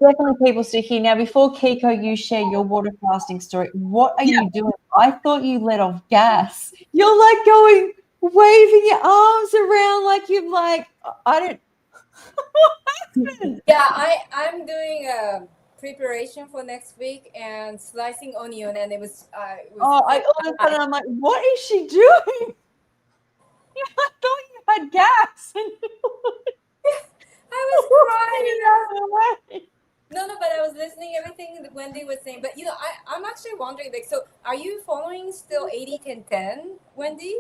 definitely people still here. Now, before Kiko, you share your water fasting story. What are you doing? I thought you let off gas. You're like going, waving your arms around like you're like, I don't. What happened? Yeah, I'm doing a preparation for next week and slicing onion, and it was All of a sudden I'm like, what is she doing? I thought you had gas. I was crying. No. No, but I was listening everything that Wendy was saying. But I'm actually wondering, like, so are you following still 80-10-10, Wendy?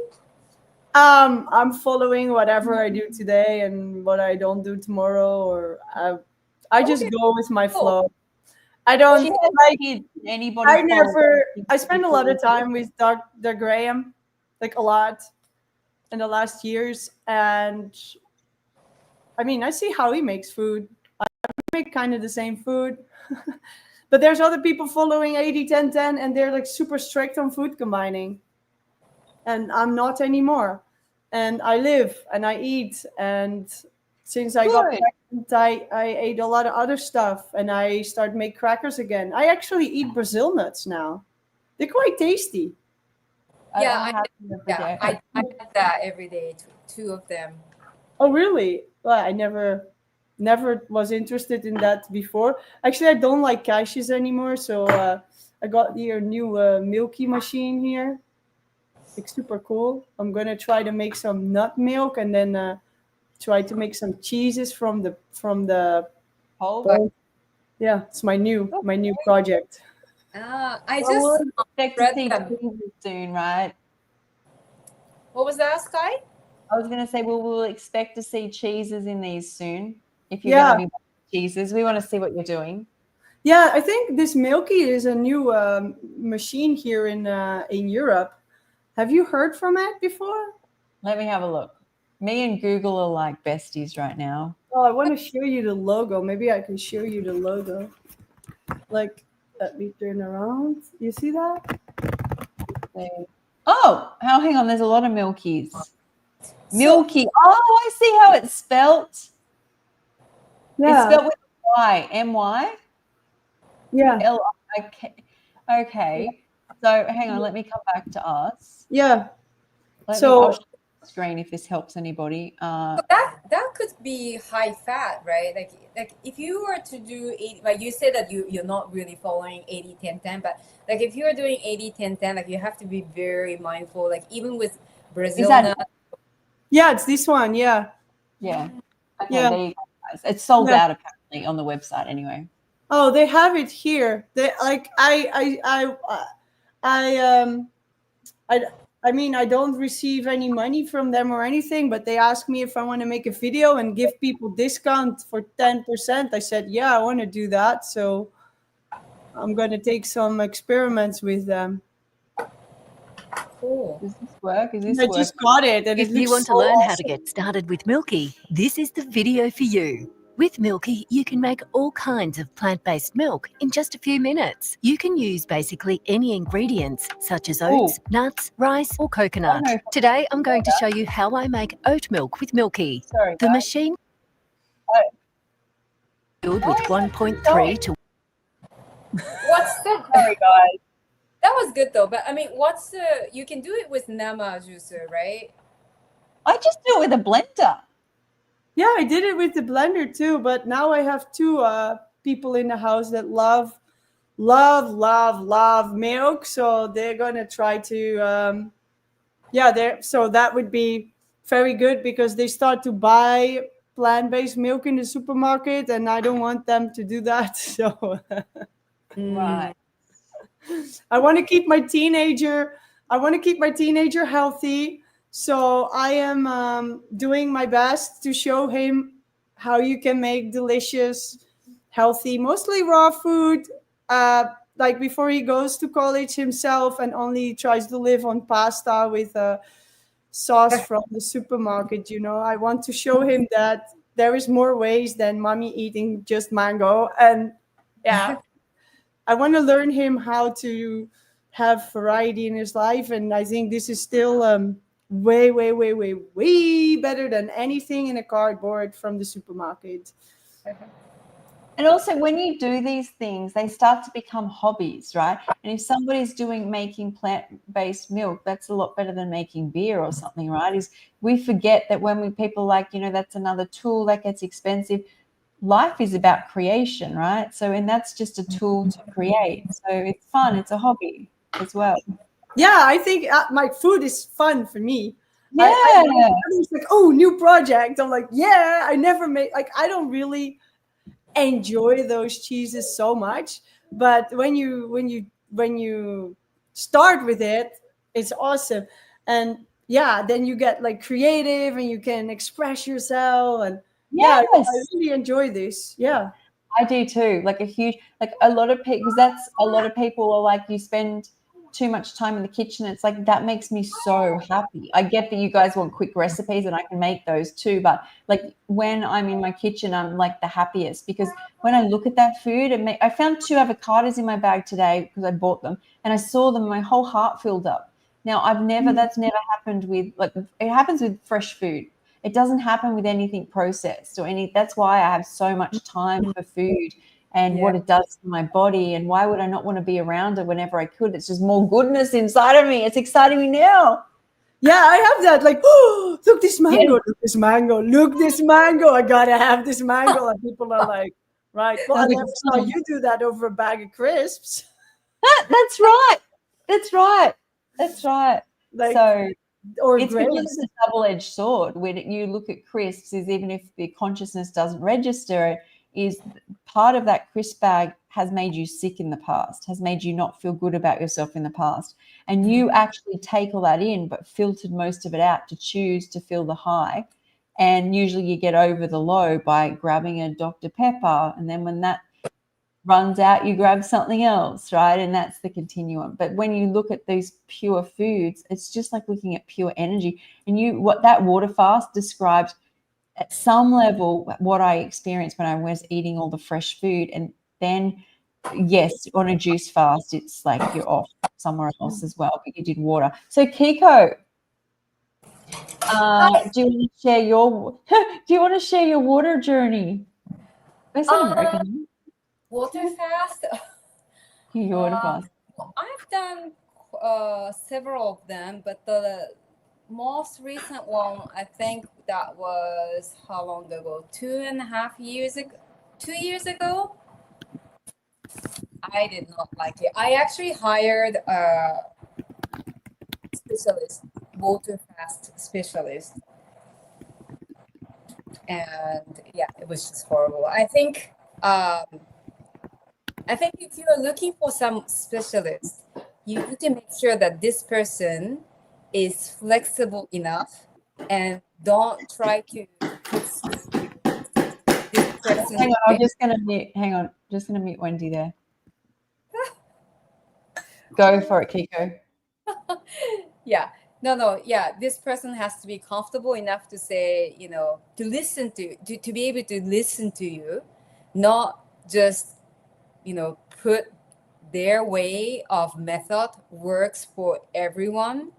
I'm following whatever I do today and what I don't do tomorrow, or I just go with my flow. I don't like anybody. I spend a lot of time with Dr. Graham, like a lot in the last years, and I mean, I see how he makes food. I make kind of the same food. But there's other people following 80-10-10, and they're like super strict on food combining. And I'm not anymore. And I live and I eat. And since I got pregnant, I ate a lot of other stuff, and I started make crackers again. I actually eat Brazil nuts now. They're quite tasty. I eat that every day, two of them. Oh, really? Well, I never was interested in that before. Actually, I don't like cashews anymore. So I got your new milky machine here. It's super cool. I'm gonna try to make some nut milk, and then try to make some cheeses from the whole. Yeah, it's my new project. I just expect to see cheeses soon, right? What was that, Sky? I was going to say, we'll expect to see cheeses in these soon. If you're going to be cheeses, we want to see what you're doing. Yeah, I think this Milky is a new machine here in Europe. Have you heard from it before? Let me have a look. Me and Google are like besties right now. Oh, I want to show you the logo. Maybe I can show you the logo. Like, let me turn around. You see that? Oh, hang on. There's a lot of Milkies. Milky. Oh, I see how it's spelt. Yeah. It's spelled with Y. M-Y? Yeah. L-I-K. Okay. So hang on. Let me come back to us. Yeah. I'll show the screen if this helps anybody. So that could be high fat, right? Like if you were to do 80, like you said that you're not really following 80-10-10, but like if you are doing 80-10-10, like you have to be very mindful. Like even with Brazil nuts. Yeah, it's this one. Yeah. Yeah. Okay, there you go, guys. It's sold out apparently on the website anyway. Oh, they have it here. They like I mean, I don't receive any money from them or anything, but they asked me if I want to make a video and give people discount for 10%. I said, yeah, I want to do that. So I'm going to take some experiments with them. Cool. Does this work? I just got it. And if you want to learn how to get started with Milky, this is the video for you. With Milky, you can make all kinds of plant-based milk in just a few minutes. You can use basically any ingredients such as oats, nuts, rice or coconut. Today, I'm going to show you how I make oat milk with Milky. The machine Filled with 1.3 to What's the Sorry, guys. That was good though, but I mean, what's the you can do it with nama juicer, right? I just do it with a blender. Yeah, I did it with the blender too, but now I have two people in the house that love milk, so they're gonna try to so that would be very good because they start to buy plant-based milk in the supermarket, and I don't want them to do that. So Right. I want to keep my teenager healthy. So I am doing my best to show him how you can make delicious, healthy, mostly raw food. Like before he goes to college himself and only tries to live on pasta with a sauce from the supermarket. I want to show him that there is more ways than mommy eating just mango. And yeah, I want to learn him how to have variety in his life. And I think this is still way, way, way, way, way better than anything in a cardboard from the supermarket. And also, when you do these things, they start to become hobbies, right? And if somebody's making plant-based milk, that's a lot better than making beer or something, right? Is we forget that when people that's another tool that gets expensive. Life is about creation, right? So, and that's just a tool to create. So it's fun. It's a hobby as well. Yeah, I think my food is fun for me. Yeah. It's like, oh, new project. I'm like, yeah, I never made, I don't really enjoy those cheeses so much. But when you start with it, it's awesome. And yeah, then you get creative and you can express yourself. And Yes. yeah, I really enjoy this. Yeah. I do too. A lot of people, because a lot of people are like, you spend too much time in the kitchen. It's like, that makes me so happy. I get that you guys want quick recipes and I can make those too. But when I'm in my kitchen, I'm the happiest because when I look at that food, I found 2 avocados in my bag today because I bought them and I saw them and my whole heart filled up. Now that's never happened with it happens with fresh food. It doesn't happen with anything processed that's why I have so much time for food and what it does to my body. And why would I not want to be around it whenever I could? It's just more goodness inside of me. It's exciting me now. Yeah, I have that. Oh, look this mango, look this mango, look this mango. I gotta have this mango. And people are like, right. Well, I never saw you do that over a bag of crisps. That's right. That's right. That's right. It's grapes. because it's a double-edged sword. When you look at crisps, is even if the consciousness doesn't register, is part of that crisp bag has made you sick in the past, has made you not feel good about yourself in the past. And you actually take all that in, but filtered most of it out to choose to feel the high. And usually you get over the low by grabbing a Dr. Pepper. And then when that runs out, you grab something else, right? And that's the continuum. But when you look at these pure foods, it's just like looking at pure energy. And what that water fast describes at some level what I experienced when I was eating all the fresh food. And then, yes, on a juice fast, it's like you're off somewhere else as well, but you did water. So Kiko, do you want to share your water journey? Is that American? Water fast? Water fast. I've done several of them, but the most recent one, I think that was how long ago? 2.5 years ago. 2 years ago. I did not like it. I actually hired a specialist, water fast specialist, and yeah, it was just horrible. I think if you're looking for some specialist, you need to make sure that this person is flexible enough and don't try to fix this person. Hang on, I'm just going to mute. Hang on, just going to mute Wendy there. Go for it, Kiko. Yeah. No. Yeah. This person has to be comfortable enough to say, to listen to be able to listen to you, not just, put their way of method works for everyone,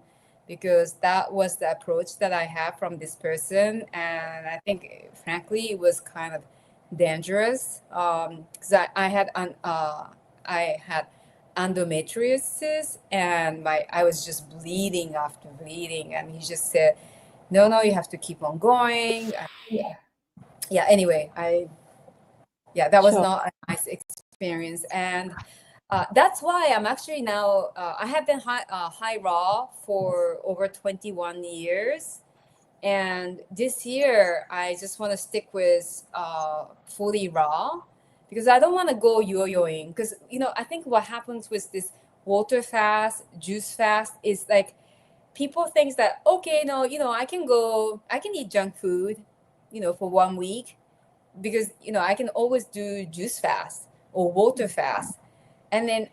because that was the approach that I had from this person. And I think, frankly, it was kind of dangerous, because I had endometriosis, and I was just bleeding after bleeding, and he just said, no, you have to keep on going. Yeah, anyway, that was Sure. not a nice experience. And that's why I'm actually now, I have been high raw for over 21 years. And this year, I just want to stick with fully raw, because I don't want to go yo-yoing. Because, I think what happens with this water fast, juice fast is like, people think that, okay, no, I can eat junk food, for 1 week, because, I can always do juice fast or water fast. And then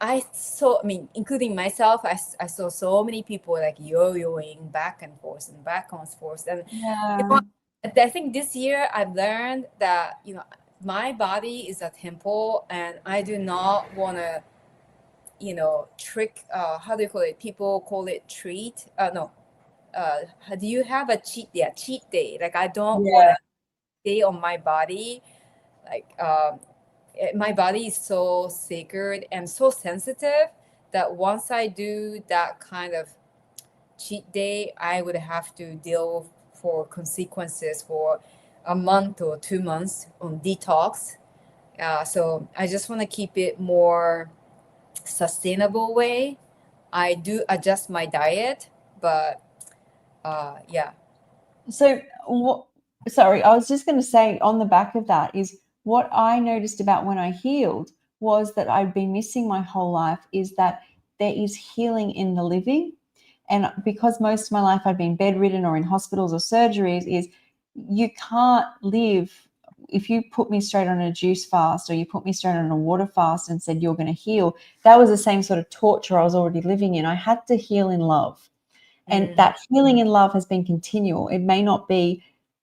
including myself, I saw so many people like yo-yoing back and forth and back and forth. And I think this year I've learned that, my body is a temple, and I do not want to, trick, how do you call it? People call it treat. No. Do you have a cheat day? Like, I don't want to stay on my body. Like, my body is so sacred and so sensitive that once I do that kind of cheat day, I would have to deal for consequences for a month or 2 months on detox. So I just want to keep it more sustainable way. I do adjust my diet, but yeah. So, sorry, I was just going to say on the back of that is what I noticed about when I healed was that I'd been missing my whole life, is that there is healing in the living. And because most of my life I'd been bedridden or in hospitals or surgeries, is you can't live. If you put me straight on a juice fast or you put me straight on a water fast and said you're going to heal, that was the same sort of torture I was already living in. I had to heal in love. And that healing in love has been continual. It may not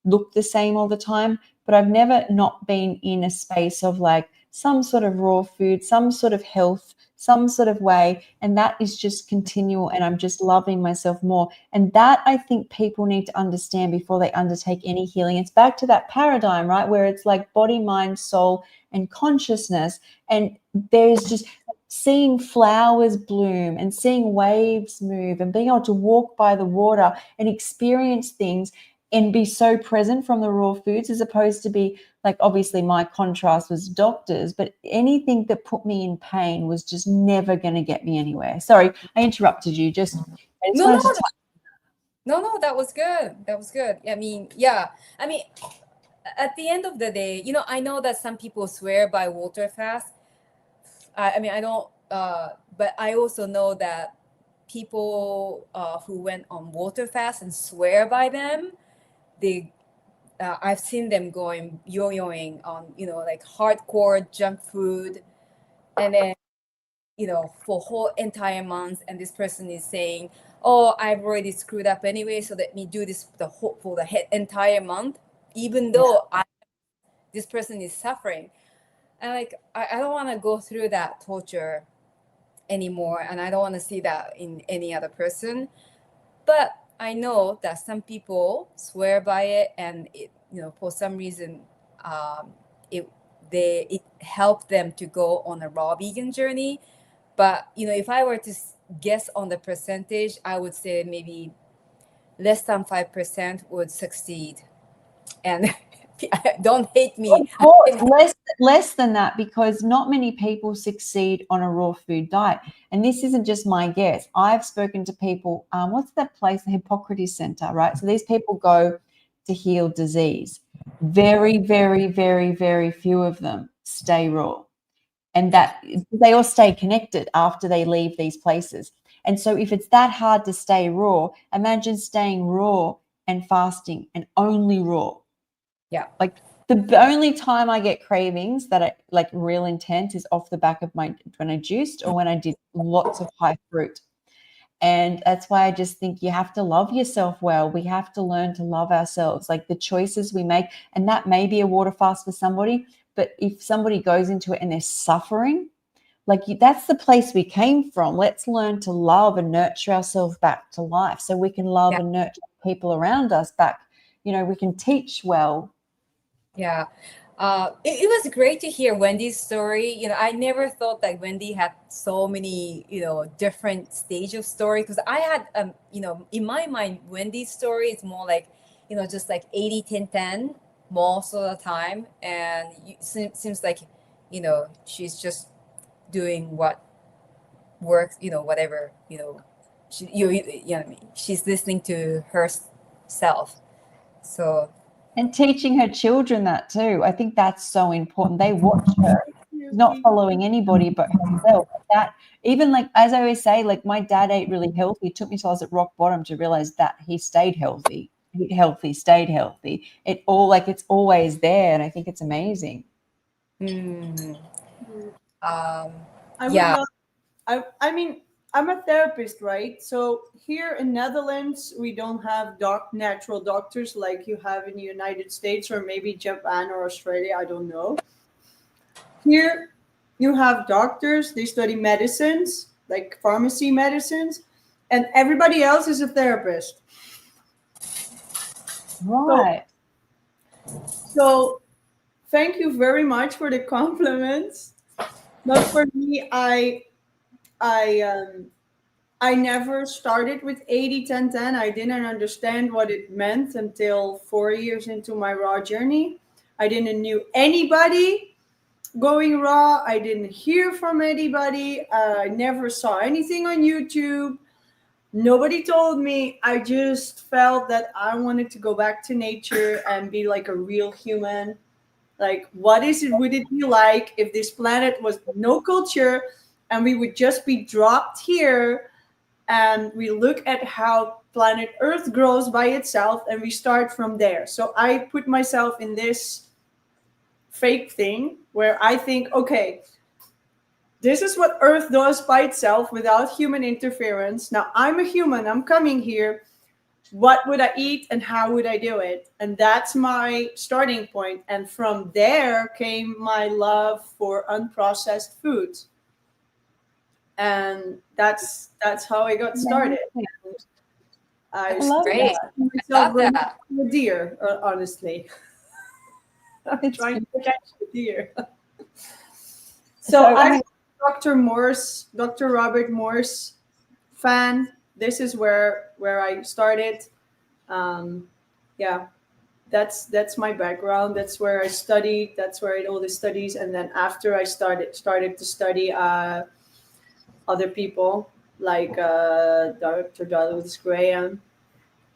look the same all the time, but I've never not been in a space of like some sort of raw food, some sort of health, some sort of way. And that is just continual. And I'm just loving myself more. And that I think people need to understand before they undertake any healing. It's back to that paradigm, right? Where it's like body, mind, soul, and consciousness. And there's just seeing flowers bloom and seeing waves move and being able to walk by the water and experience things and be so present from the raw foods, as opposed to be like, obviously my contrast was doctors, but anything that put me in pain was just never going to get me anywhere. Sorry, I interrupted you. No, that was good. That was good. I mean, at the end of the day, I know that some people swear by water fast. I don't, but I also know that people who went on water fast and swear by them, I've seen them going yo-yoing on, like hardcore junk food, and then, for whole entire months. And this person is saying, oh, I've already screwed up anyway, so let me do this for the entire month, even though this person is suffering. And like, I don't want to go through that torture anymore, and I don't want to see that in any other person. But I know that some people swear by it, and it, for some reason, it helped them to go on a raw vegan journey. But if I were to guess on the percentage, I would say maybe less than 5% would succeed. And don't hate me. Of course, less than that, because not many people succeed on a raw food diet. And this isn't just my guess. I've spoken to people, what's that place, the Hippocrates Center, right? So these people go to heal disease. Very, very, very, very few of them stay raw. And that they all stay connected after they leave these places. And so if it's that hard to stay raw, imagine staying raw and fasting and only raw. Yeah. Like the only time I get cravings that are like real intense is off the back of when I juiced or when I did lots of high fruit. And that's why I just think you have to love yourself well. We have to learn to love ourselves, like the choices we make. And that may be a water fast for somebody, but if somebody goes into it and they're suffering, that's the place we came from. Let's learn to love and nurture ourselves back to life so we can love and nurture people around us back. We can teach well. Yeah. It was great to hear Wendy's story. I never thought that Wendy had so many, different stage of story, because I had, in my mind, Wendy's story is more like, just like 80-10-10 most of the time. And seems like, she's just doing what works, whatever, she, you know what I mean? She's listening to herself. So. And teaching her children that too. I think that's so important. They watch her, not following anybody but herself. That, even like, as I always say, like my dad ate really healthy. It took me till I was at rock bottom to realize that he stayed healthy. Ate healthy, stayed healthy. It's always there. And I think it's amazing. Mm. I mean, I'm a therapist, right? So here in Netherlands, we don't have natural doctors like you have in the United States or maybe Japan or Australia. I don't know. Here, you have doctors. They study medicines, like pharmacy medicines, and everybody else is a therapist. Right. So thank you very much for the compliments. But for me, I never started with 80-10-10. I didn't understand what it meant until 4 years into my raw journey. I didn't knew anybody going raw. I didn't hear from anybody. I never saw anything on YouTube. Nobody told me. I just felt that I wanted to go back to nature and be like a real human. Like, would it be like if this planet was no culture and we would just be dropped here, and we look at how planet Earth grows by itself and we start from there. So I put myself in this fake thing where I think, okay, this is what Earth does by itself without human interference. Now I'm a human, I'm coming here. What would I eat and how would I do it? And that's my starting point. And from there came my love for unprocessed foods. And that's how I got started. I love that. A deer, honestly. I'm trying to catch the deer. So I'm Dr. Robert Morse fan. This is where I started. That's my background. That's where I studied. That's where I did all the studies. And then after I started to study other people like Dr. Douglas Graham.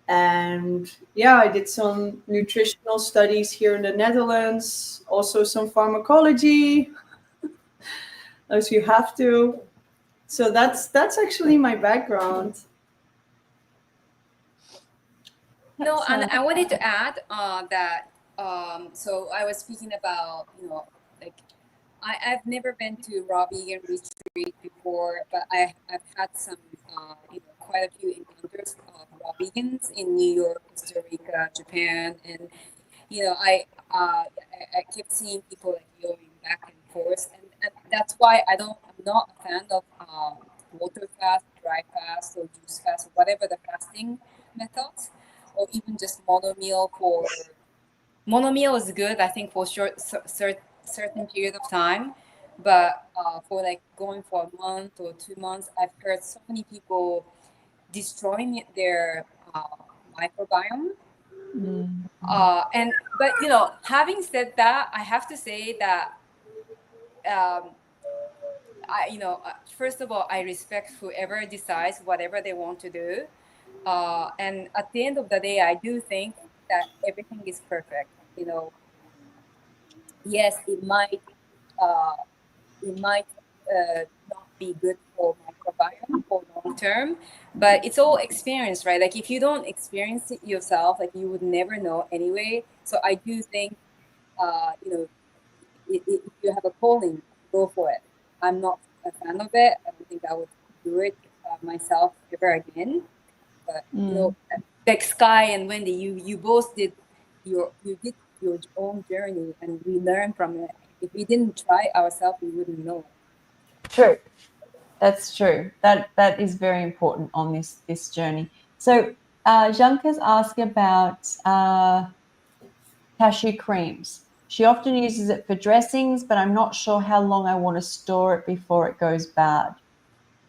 And I did some nutritional studies here in the Netherlands, also some pharmacology, as you have to. So that's actually my background. No, and I wanted to add that, so I was speaking about, like, I've never been to raw vegan retreat before, but I've had some, quite a few encounters of raw vegans in New York, Costa Rica, Japan, and I kept seeing people like going back and forth, and that's why I'm not a fan of water fast, dry fast, or juice fast, or whatever the fasting methods, or even just mono-meal. Mono-meal is good, I think, for certain period of time, but for like going for a month or 2 months, I've heard so many people destroying their microbiome. But having said that, I have to say that first of all, I respect whoever decides whatever they want to do, and at the end of the day, I do think that everything is perfect. Yes, it might not be good for microbiome for long term, but it's all experience, right? Like, if you don't experience it yourself, like, you would never know anyway. So I do think, if you have a calling, go for it. I'm not a fan of it. I don't think I would do it myself ever again. But like Sky and Wendy, you both did your own journey, and we learned from it. If we didn't try ourselves, we wouldn't know. True. That's true. That is very important on this journey. So Janka's asked about cashew creams. She often uses it for dressings, but I'm not sure how long I want to store it before it goes bad.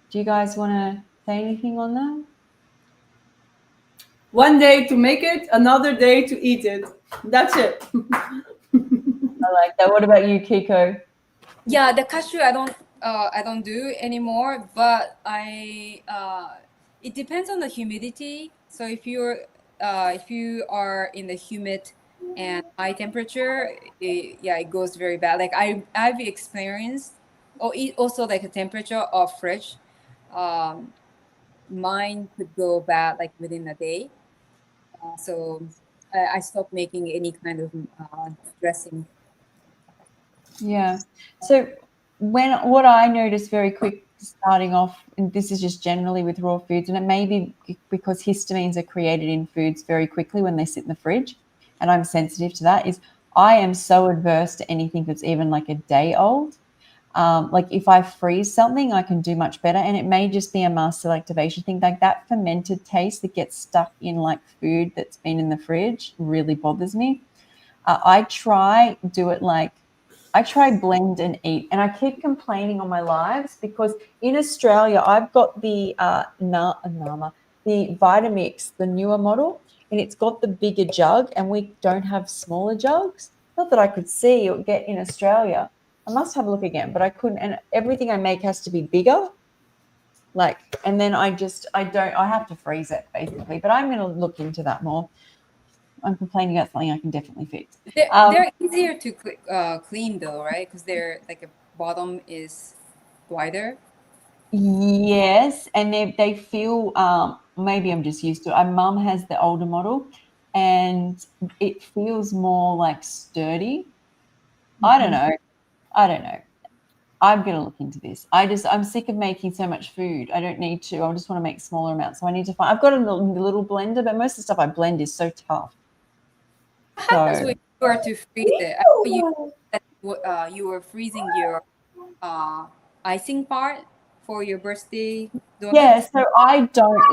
Do you guys want to say anything on that? One day to make it, another day to eat it. That's it. I like that. What about you, Kiko? Yeah, the cashew I don't do anymore, but it depends on the humidity. So if you are in the humid and high temperature, it goes very bad. Like I've experienced, also like a temperature of fresh, mine could go bad like within a day. So I stopped making any kind of dressing. Yeah. So what I noticed very quick starting off, and this is just generally with raw foods, and it may be because histamines are created in foods very quickly when they sit in the fridge, and I'm sensitive to that, is I am so adverse to anything that's even like a day old. Like if I freeze something, I can do much better, and it may just be a mast cell activation thing. Like that fermented taste that gets stuck in like food that's been in the fridge really bothers me. I try blend and eat, and I keep complaining on my lives because in Australia I've got the the Vitamix, the newer model, and it's got the bigger jug, and we don't have smaller jugs. Not that I could see or get in Australia. I must have a look again, but I couldn't. And everything I make has to be bigger. And then I have to freeze it basically. But I'm going to look into that more. I'm complaining about something I can definitely fix. They're easier to clean though, right? Because they're like a bottom is wider. Yes, and they feel maybe I'm just used to it. My mum has the older model, and it feels more like sturdy. Mm-hmm. I don't know. I'm going to look into this. I'm sick of making so much food. I don't need to. I just want to make smaller amounts. So I need to find. I've got a little blender, but most of the stuff I blend is so tough. What happens when you are to freeze it? You were freezing your icing part for your birthday donuts? Yeah, so I don't.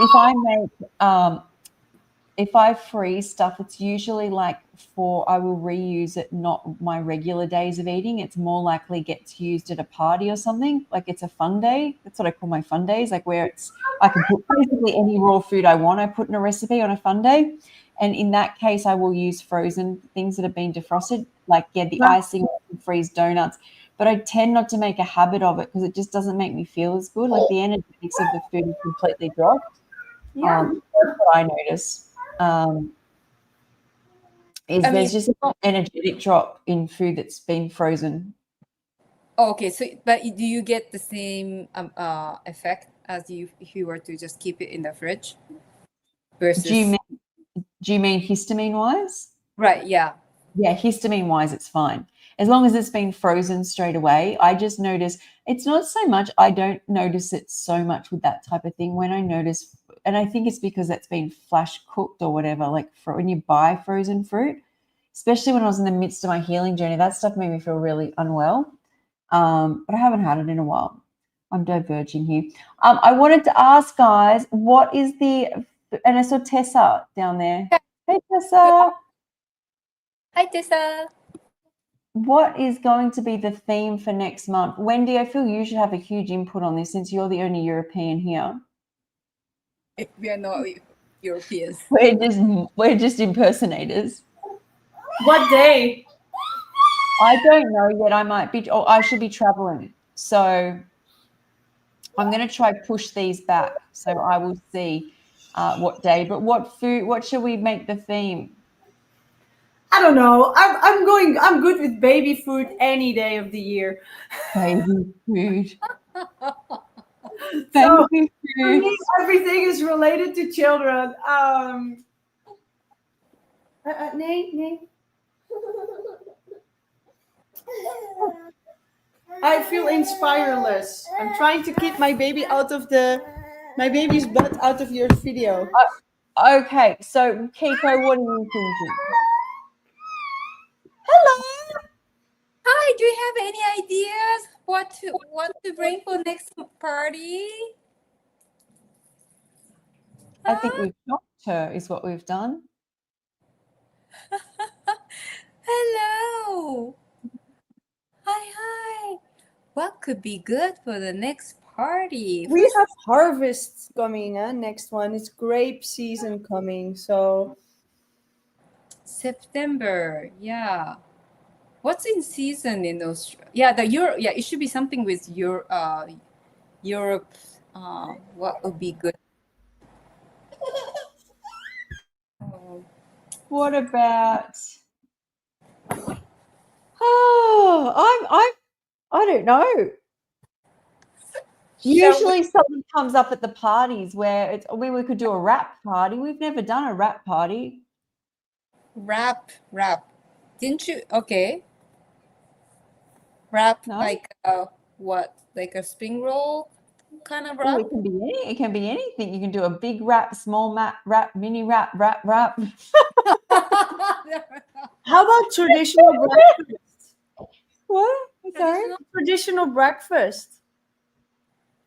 If I freeze stuff, it's usually like I will reuse it, not my regular days of eating. It's more likely gets used at a party or something. Like it's a fun day. That's what I call my fun days, like where I can put basically any raw food I want. I put in a recipe on a fun day. And in that case, I will use frozen things that have been defrosted, like the icing, freeze donuts. But I tend not to make a habit of it because it just doesn't make me feel as good. Like the energetics of the food is completely dropped. Yeah. That's what I notice. There's just an energetic drop in food that's been frozen. Okay, so but do you get the same effect as if you were to just keep it in the fridge? Versus, do you mean histamine wise? Right. Yeah. Yeah, histamine wise, it's fine as long as it's been frozen straight away. I just notice it's not so much. I don't notice it so much with that type of thing. When I notice, and I think it's because that's been flash cooked or whatever. Like when you buy frozen fruit, especially when I was in the midst of my healing journey, that stuff made me feel really unwell. But I haven't had it in a while. I'm diverging here. I wanted to ask guys, what is and I saw Tessa down there. Hey, Tessa. Hi, Tessa. What is going to be the theme for next month? Wendy, I feel you should have a huge input on this since you're the only European here. We are not Europeans. We're just impersonators. What day? I don't know yet. I should be traveling. So I'm going to try push these back. So I will see what day. But what should we make the theme? I don't know. I'm good with baby food any day of the year. Baby food. So baby food. Everything is related to children. Nee. I feel inspireless. I'm trying to keep my baby's butt out of your video. Okay, so Kiko, what are you thinking? Hello. Hi, do you have any ideas what to bring for next party? I think we've shocked her is what we've done. Hello. Hi. What could be good for the next party? We have harvest coming, next one. It's grape season coming, so September, yeah. What's in season in Australia? Yeah, it should be something with Europe. What would be good? What about? Oh, I don't know. Usually something comes up at the parties where we could do a wrap party. We've never done a wrap party. Wrap. Didn't you? Okay. Wrap, No? like what? Like a spring roll kind of wrap? Oh, it can be anything. You can do a big wrap, small wrap, mini wrap. how about traditional breakfast? What? Sorry? Traditional breakfast.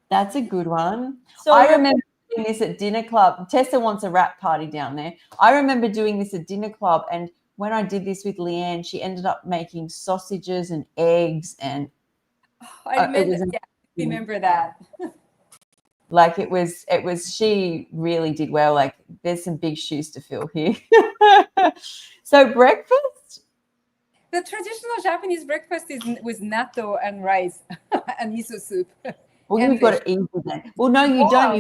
That's a good one. So I remember doing this at dinner club. Tessa wants a wrap party down there. I remember doing this at dinner club, and when I did this with Leanne, she ended up making sausages and eggs, and I remember that. like it was she really did well. Like there's some big shoes to fill here. So breakfast? The traditional Japanese breakfast is with natto and rice and miso soup. Well, and you've got fish. to eat with that. Well, no, you don't.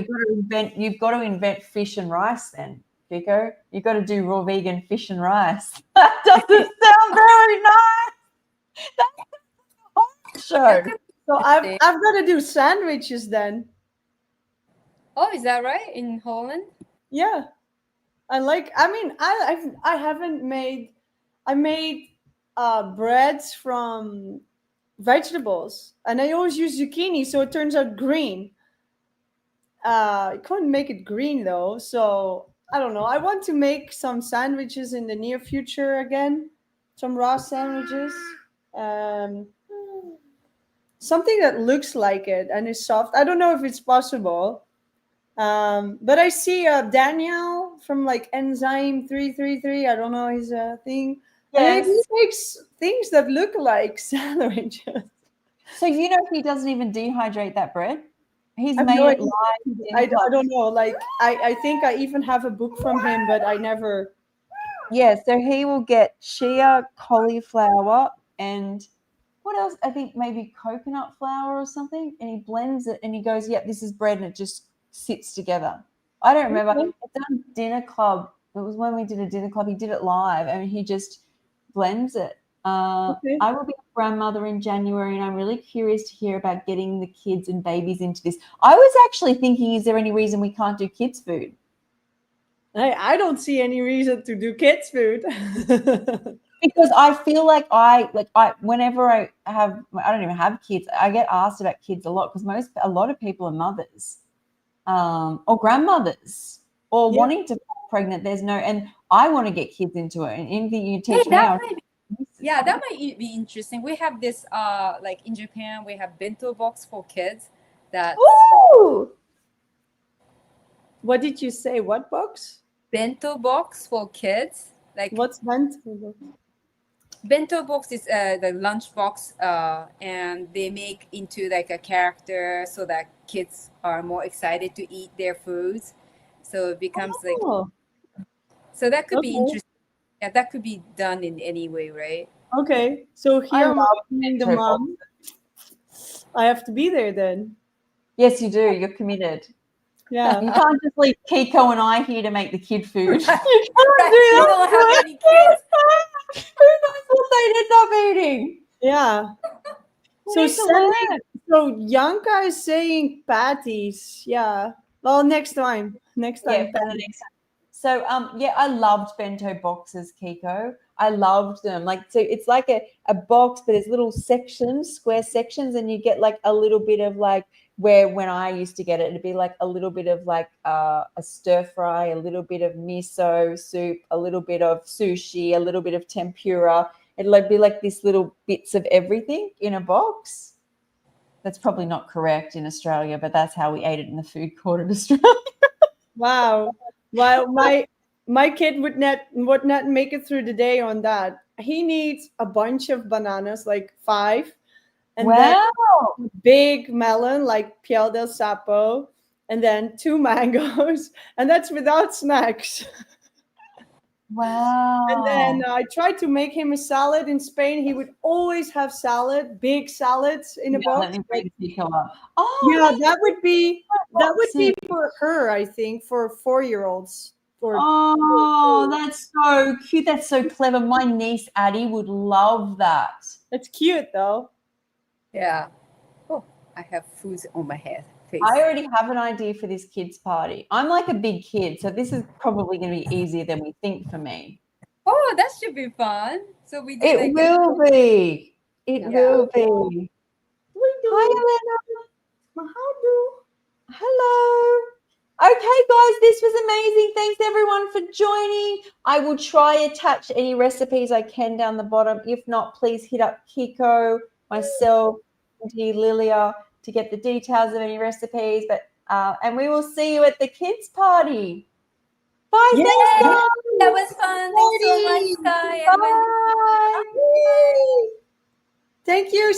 You've got to invent fish and rice then, Kiko. You've got to do raw vegan fish and rice. That doesn't sound very nice. That's a show. So I've got to do sandwiches then. Oh, is that right? In Holland? Yeah. I made breads from vegetables, and I always use zucchini, so it turns out green. I couldn't make it green though, so I don't know. I want to make some sandwiches in the near future again, some raw sandwiches, something that looks like it and is soft. I don't know if it's possible, but I see Daniel from like Enzyme 333. I don't know his thing. Yes. And he makes things that look like sandwiches. So you know he doesn't even dehydrate that bread. He's I've made no it idea. live. I don't know. Like I think I even have a book from him, but I never. Yeah, so he will get shea, cauliflower, and what else? I think maybe coconut flour or something, and he blends it and he goes, "Yep, this is bread," and it just sits together. I don't remember. Okay. It's done dinner club. It was when we did a dinner club. He did it live, and he just blends it. Okay. I will be a grandmother in January, and I'm really curious to hear about getting the kids and babies into this. I was actually thinking, is there any reason we can't do kids' food? I don't see any reason to do kids' food. Because I feel like whenever I don't even have kids, I get asked about kids a lot because a lot of people are mothers, or grandmothers, or wanting to get pregnant. And I want to get kids into it, and anything you can teach me. That might be interesting. We have this like in Japan, we have bento box for kids. Ooh! What did you say? What box? Bento box for kids. Like what's bento box? Bento box is the lunch box, and they make into like a character so that kids are more excited to eat their foods. So it becomes so that could be interesting. Yeah, that could be done in any way, right? Okay, so here I'm the mom. I have to be there then. Yes, you do. You're committed. Yeah. You can't just leave Kiko and I here to make the kid food. You can't do that. You don't have any kids. Who knows what they'd end up eating? Yeah. So Yanka is saying patties. Yeah. Well, next time. Yeah, patties. So I loved bento boxes, Kiko. I loved them. So it's like a box, but there's little sections, square sections, and you get like a little bit of like where when I used to get it, it'd be like a little bit of like a stir fry, a little bit of miso soup, a little bit of sushi, a little bit of tempura, it'll be like this little bits of everything in a box. That's probably not correct in Australia, but that's how we ate it in the food court in Australia. Wow. Well, my kid would not make it through the day on that. He needs a bunch of bananas, like 5, and then Wow. a big melon, like Piel del Sapo, and then 2 mangoes, and that's without snacks. Wow. And then I tried to make him a salad in Spain. He would always have salad, big salads in a Yeah, box. let me bring Pico up. Oh, Yeah, that's that would be boxes. for her, I think, for 4-year-olds. Oh, that's so cute. That's so clever. My niece Addie would love that. It's cute though. Yeah. Oh, I have foods on my head. Face. I already have an idea for this kids' party. I'm like a big kid, so this is probably going to be easier than we think for me. Oh, that should be fun. So we do It like will be. It Yeah. will be. Hi, Elena. Hello. Okay, guys, this was amazing. Thanks, everyone, for joining. I will try attach any recipes I can down the bottom. If not, please hit up Kiko, myself, and Lilia to get the details of any recipes. But and we will see you at the kids' party. Bye, Yay! thanks, guys. That was fun. Thanks so much, Sky and Wendy. Bye. Thank you,